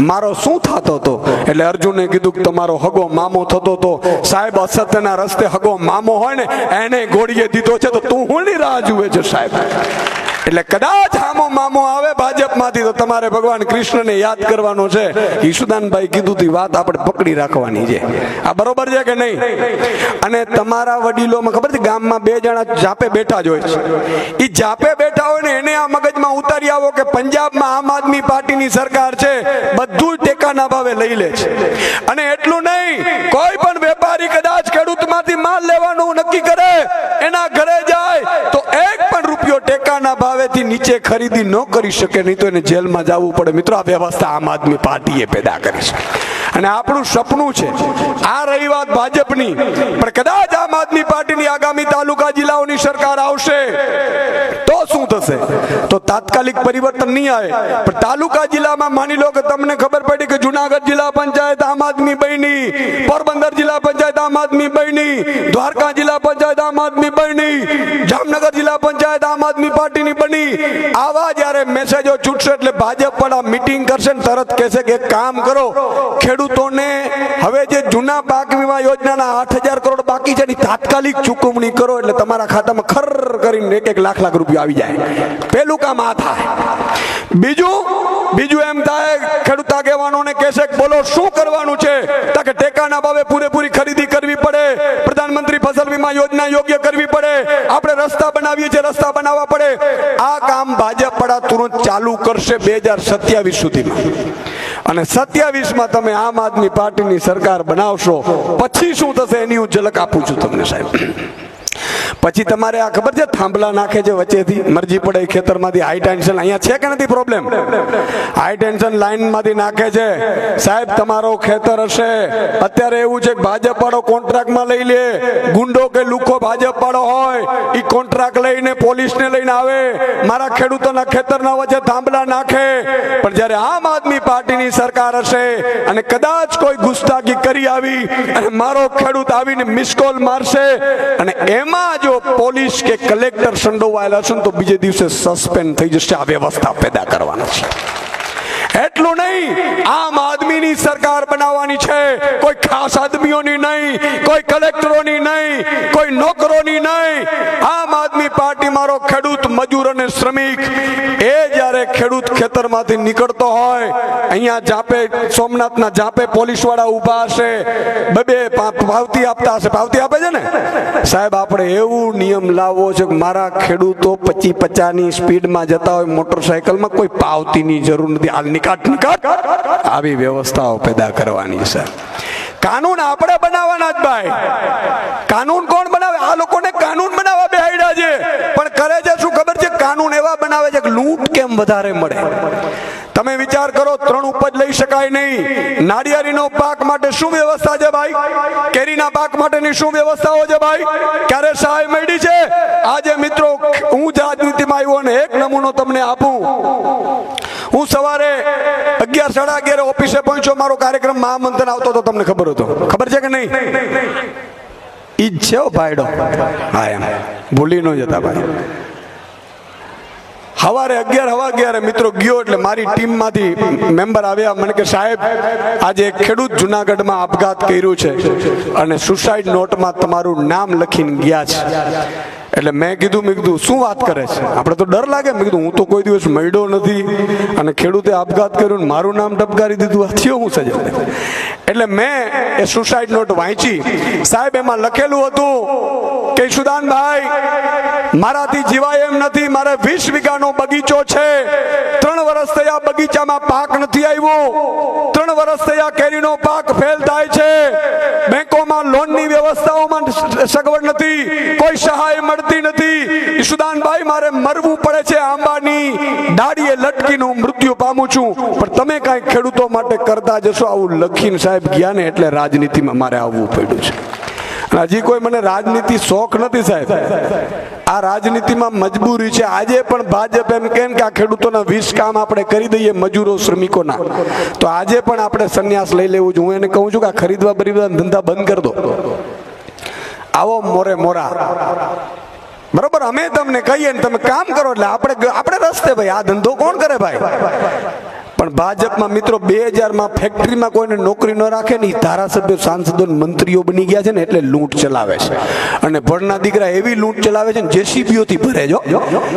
મારો શું થતો હતો? એટલે અર્જુને કીધું કે તમારો હગો મામો થતો હતો. સાહેબ, અસત્યના રસ્તે હગો મામો હોય ને એને ગોળીએ દીધો છે, તો તું હું ની રાહ જુએ છે સાહેબ? એટલે કદાચ આમો મામો આવે ભાજપમાંથી તો તમારે ભગવાન કૃષ્ણને યાદ કરવાનો છે. ઈશુદાનભાઈ કીધું તી વાત આપણે પકડી રાખવાની છે. આ બરોબર છે કે નહીં? અને તમારા વડીલોમાં ખબર છે, ગામમાં બે જણા જાપે બેઠા જ હોય છે. એ જાપે બેઠા હોય ને એને આ મગજમાં ઉતારી આવો કે પંજાબમાં આમ આદમી પાર્ટીની સરકાર છે, બધું જ ટેકાના ભાવે લઈ લે છે. અને એટલું નહીં, કોઈ પણ વેપારી કદાચ ખેડૂતમાંથી માલ લેવાનું નક્કી કરે, એના ઘરે જાય તો એક પણ રૂપિયો ટેકાના ભાવેથી નીચે ખરીદી ન કરી શકે, નહીં તો એને જેલમાં જવું પડે. મિત્રો, આ વ્યવસ્થા આમ આદમી પાર્ટીએ પેદા કરી છે અને આપણું સપનું છે. આ રહી વાત ભાજપની, પણ કદાચ આમ આદમી પાર્ટીની આગામી તાલુકા જિલ્લાઓની સરકાર આવશે તો શું થશે? તો તાત્કાલિક પરિવર્તન નહીં આવે, પણ તાલુકા જિલ્લામાં માની લો કે તમને ખબર પડી કે જુનાગઢ જિલ્લા પંચાયત આમ આદમી બની, પોરબંદર જિલ્લા પંચાયત આમ આદમી બની, દ્વારકા જિલ્લા પંચાયત આમ આદમી બની, જામનગર જિલ્લા પંચાયત આમ આદમી પાર્ટીની બની. આવા જ્યારે મેસેજો છૂટશે એટલે ભાજપ પણ આ મીટિંગ કરશે ને તરત કહેશે કે એક કામ કરો, ખેડૂતોને હવે જે જૂના પાક વીમા યોજનાના 8,000 કરોડ બાકી છે એની તાત્કાલિક ચૂકવણી કરો, એટલે તમારા ખાતામાં ખર કરીને 1-1 લાખ રૂપિયા આવી જાય. પેલું કામ આ થાય. બીજું એમ થાય, ખેડૂત આગેવાનોને કહેશે કે બોલો શું કરવાનું છે? તાકે ટેકાના ભાવે પૂરેપૂરી ખરીદી કરવી પડે, પ્રધાનમંત્રી ફસલ વીમા યોજના યોગ્ય કરવી પડે, આપણે રસ્તા બનાવીએ છીએ, રસ્તા બનાવવા પડે. આ કામ ભાજપ પડા તુરંત ચાલુ કરશે 2027 સુધીમાં. અને 27માં તમે આમ આદમી પાર્ટીની સરકાર બનાવશો, પછી શું થશે એની હું ઝલક આપું છું તમને સાહેબ. પછી તમારે આ ખબર છે, થાંભલા નાખે છે વચ્ચેથી, મરજી પડે ખેતરમાંથી હાઈ ટેન્શન. અહીંયા છે કે નથી પ્રોબ્લેમ? હાઈ ટેન્શન લાઈનમાંથી નાખે છે સાહેબ. તમારો ખેતર હશે, અત્યારે એવું છે કે ભાજપ વાળો કોન્ટ્રાક્ટમાં લઈ લે, ગુંડો કે લુખો ભાજપ વાળો હોય એ કોન્ટ્રાક્ટ લઈને પોલીસને લઈને આવે, મારા ખેડૂતોના ખેતરના વચ્ચે થાંભલા નાખે. પણ જ્યારે આમ આદમી પાર્ટીની સરકાર હશે અને કદાચ કોઈ ગુસ્તાખી કરી આવી અને મારો ખેડૂત આવીને મિસકોલ મારશે અને એમાં જો પોલીસ કે કલેક્ટર સંડોવાયેલા છે તો બીજે દિવસે સસ્પેન્ડ થઈ જશે. આ વ્યવસ્થા પેદા કરવાની છે. એટલું નહીં, આમ આદમીની સરકાર બનાવવાની છે, કોઈ ખાસ આદમીઓની નહીં, કોઈ કલેક્ટરોની નહીં, કોઈ નોકરોની નહીં. આમ આદમી પાર્ટી મારો ખેડૂત, મજૂર અને શ્રમિક એ જ્યારે ખેડૂત ખેતરમાંથી નીકળતો હોય, અહીંયા જાપે, સોમનાથના જાપે પોલીસ વાળા ઉભા હશે, બે પાવતી આપતા હશે. પાવતી આપે છે ને સાહેબ? આપણે એવું નિયમ લાવવો છે કે મારા ખેડૂતો 25-50ની સ્પીડમાં જતા હોય મોટરસાયકલમાં, કોઈ પાવતીની જરૂર નથી. નિકાટ આવી વ્યવસ્થાઓ પેદા કરવાની છે. કાનૂન આપણે બનાવવાના જ ભાઈ. કાનૂન કોણ બનાવે? આ લોકોને કાનૂન બનાવવા બેહાડ્યા છે, પણ કરે છે શું ખબર છે? કાનૂન એવા બનાવે છે કે લૂંટ કેમ વધારે મળે. તમે વિચાર કરો, 3 ઉપજ લઈ શકાય નહીં. નાળિયેરીનો પાક માટે શું વ્યવસ્થા છે ભાઈ? કેરીના પાક માટેની શું વ્યવસ્થાઓ છે ભાઈ? ક્યારે સહાય મળી છે? આજે મિત્રો, હું જ રાજનીતિમાં આવ્યો ને એક નમૂનો તમને આપું. હું સવારે 11-11:30 ઓફિસે પહોંચ્યો. મારો કાર્યક્રમ મહામંથન આવતો હતો, તમને ખબર હતો? ખબર છે કે નહીં? ઈ જ છે ભાઈડો. હા, એમ ભૂલી ન જતા ભાઈ. સવારે 11 મિત્રો ગયો એટલે મારી ટીમમાંથી મેમ્બર આવ્યા, મને કે સાહેબ આજે એક ખેડૂત જુનાગઢમાં આપઘાત કર્યું છે અને સુસાઇડ નોટમાં તમારું નામ લખીને ગયા છે. એટલે મેં કીધું શું વાત કરે છે? આપણે તો ડર લાગે. મેં કીધું હું તો કોઈ દિવસ મળ્યો નથી અને ખેડૂતે આપઘાત કર્યો ને મારું નામ ટપકારી દીધું, આ થયો હું સજા? એટલે મેં એ સુસાઇડ નોટ વાંચી. સાહેબ, એમાં લખેલું હતું કે ઈશુદાનભાઈ, મારાથી જીવાય એમ નથી, મારે 20 વીઘાનો બગીચો છે, 3 વર્ષ થયા બગીચામાં પાક નથી આવ્યો, 3 વર્ષ થયા કેરીનો પાક ફેલ થાય છે, બેંકોમાં લોનની વ્યવસ્થાઓમાં સગવડ નથી, કોઈ સહાય મળતી નથી. ઈશુદાનભાઈ, મારે મરવું પડે છે, આંબાની ડાળીએ લટકીને હું મૃત્યુ પામું છું, પણ તમે કાંઈ ખેડૂતો માટે કરતા જશો. આવું લખીને સાહેબ ગયા ને એટલે રાજનીતિમાં મારે આવવું પડ્યું છે. હજી કોઈ મને રાજનીતિ શોખ નથી સાહેબ, આ રાજનીતિમાં મજબૂરી છે. આજે પણ ભાજપ એમ કે આ ખેડૂતોના 20 કામ આપણે કરી દઈએ, મજૂરો શ્રમિકોના, તો આજે પણ આપણે સંન્યાસ લઈ લેવું જોઈએ. હું એને કહું છું કે આ ખરીદવા બરીદવા ધંધા બંધ કરી દો, આવો મોરે મોરા. બરોબર, અમે તમને કહીએ ને તમે કામ કરો એટલે આપણે રસ્તે ભાઈ. આ ધંધો કોણ કરે ભાઈ? પણ ભાજપમાં મિત્રો 2000માં ફેક્ટરીમાં કોઈને નોકરી ન રાખે ને ઈ ધારાસભ્યો સાંસદો ને મંત્રીઓ બની ગયા છે ને એટલે લૂંટ ચલાવે છે. અને ભણના દીકરા એવી લૂંટ ચલાવે છે ને જેસીબીઓથી ભરે જો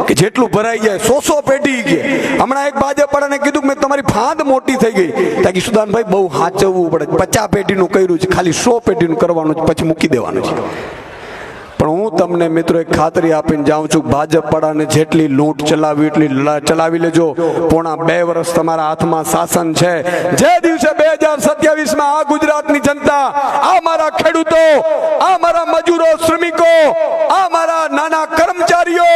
કે જેટલું ભરાઈ જાય 100 પેઢી કે હમણાં એક ભાજપ વાળાને કીધું કે મેં તમારી ફાંદ મોટી થઈ ગઈ તાકી સુદાનભાઈ બહુ હાચવવું પડે 50 પેઢીનું કર્યું છે ખાલી 100 પેઢીનું કરવાનું છે પછી મૂકી દેવાનું છે. પણ હું તમને મિત્રો એક ખાતરી આપીને જાઉં છું ભાજપ વાળાને જેટલી લૂંટ ચલાવી એટલી ચલાવી લેજો. પોણા 2 વર્ષ તમારા હાથમાં શાસન છે. જે દિવસે 2027માં આ ગુજરાતની જનતા આ મારા ખેડૂતો આ મારા મજૂરો શ્રમિકો આ મારા નાના કર્મચારીઓ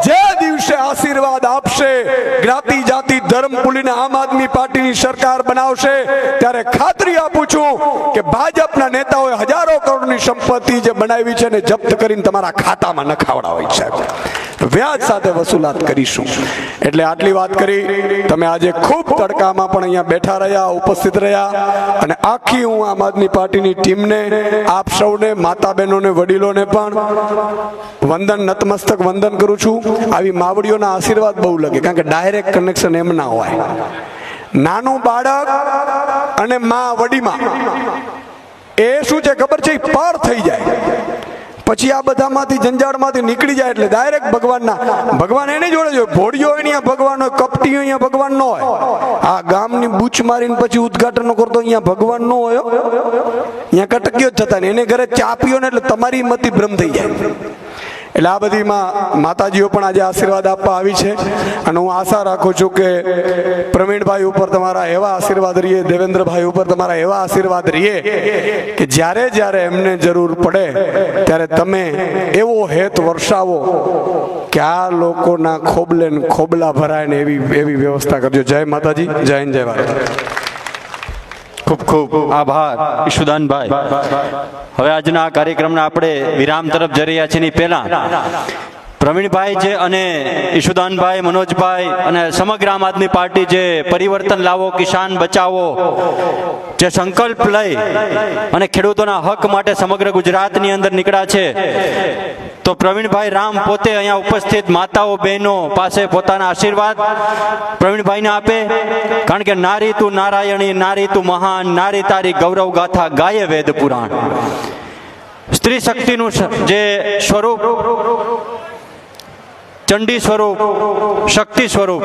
જે દિવસે આશીર્વાદ આપશે જ્ઞાતિ જાતિ ધર્મ ભૂલીને આમ આદમી પાર્ટીની સરકાર બનાવશે ત્યારે ખાતરી આપું છું કે ભાજપના નેતાઓએ હજારો કરોડની સંપત્તિ જે બનાવી છે ને જપ્ત કરીને તમારા ખાતામાં નખાવડાવી છે. વ્યાજ સાથે વસૂલાત કરીશું. એટલે આટલી વાત કરી. તમે આજે ખૂબ તડકામાં પણ અહીંયા બેઠા રહ્યા ઉપસ્થિત રહ્યા અને આખી હું આમ આદમી પાર્ટીની ટીમને આપ સૌને માતા બહેનોને વડીલોને પણ વંદન નતમસ્તક વંદન કરું છું. આવી માવડીઓના આશીર્વાદ બહુ લાગે કારણ કે ડાયરેક્ટ કનેક્શન એમ ના હોય. નાનું બાળક અને માં વડીમાં એ શું છે ખબર છે પાર થઈ જાય પછી આ બધામાંથી જંજાળમાંથી નીકળી જાય એટલે ડાયરેક્ટ ભગવાન એની જોડે જ હોય. ભોળિયો અહીંયા ભગવાન હોય કપટીઓ અહીંયા ભગવાન ન હોય. આ ગામની બૂચ મારીને પછી ઉદઘાટન કરતો અહીંયા ભગવાન ન હોય. અહીંયા કટકીઓ જ જતા ને એને ઘરે ચા પીઓ ને એટલે તમારી મતિ ભ્રમ થઈ જાય. એટલે આ બધીમાં માતાજીઓ પણ આજે આશીર્વાદ આપવા આવી છે અને હું આશા રાખું છું કે પ્રવીણભાઈ ઉપર તમારા એવા આશીર્વાદ રહીએ દેવેન્દ્રભાઈ ઉપર તમારા એવા આશીર્વાદ રહીએ કે જ્યારે જ્યારે એમને જરૂર પડે ત્યારે તમે એવો હેત વર્ષાવો કે આ લોકોના ખોબલે ખોબલા ભરાય ને એવી વ્યવસ્થા કરજો. જય માતાજી. જય હિન્દ. જય ભારત. ખૂબ ખૂબ આભાર ઈશુદાનભાઈ. હવે આજના આ કાર્યક્રમના આપણે વિરામ તરફ જઈ રહ્યા છીએ પહેલા પ્રવીણભાઈ જે અને ઈશુદાનભાઈ મનોજભાઈ અને સમગ્ર આમ આદમી પાર્ટી જે પરિવર્તન લાવો કિસાન બચાવો જે સંકલ્પ લઈ અને ખેડૂતોના હક માટે સમગ્ર ગુજરાતની અંદર નીકળ્યા છે તો પ્રવીણભાઈ રામ પોતે અહીંયા ઉપસ્થિત માતાઓ બહેનો પાસે પોતાના આશીર્વાદ પ્રવીણભાઈને આપે કારણ કે નારી તું નારાયણી નારી તું મહાન નારી તારી ગૌરવ ગાથા ગાયે વેદ પુરાણ. સ્ત્રી શક્તિનું જે સ્વરૂપ ચંડી સ્વરૂપ શક્તિ સ્વરૂપ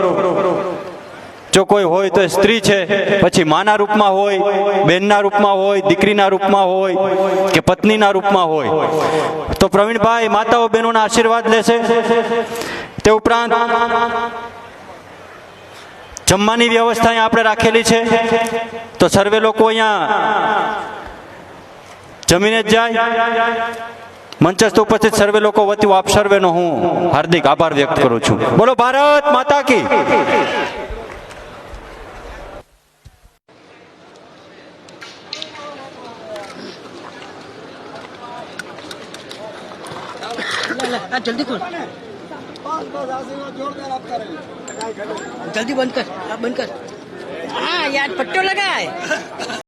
જો કોઈ હોય તો સ્ત્રી છે. પછી માના રૂપમાં હોય બહેનના રૂપમાં હોય દીકરીના રૂપમાં હોય કે પત્નીના રૂપમાં હોય. તો પ્રવીણભાઈ માતાઓ બહેનોના આશીર્વાદ લેશે. તે ઉપરાંત જમવાની વ્યવસ્થા અહીંયા આપણે રાખેલી છે તો સર્વે લોકો અહીંયા જમીને જ જાય. મંચસ્થ ઉપસ્થિત સર્વે લોકો વતી આપ સર્વેનો હું હાર્દિક આભાર વ્યક્ત કરું છું. બોલો ભારત માતા કી. जल्दी खोल जल्दी बंद कर हाँ यार पट्टो लगा है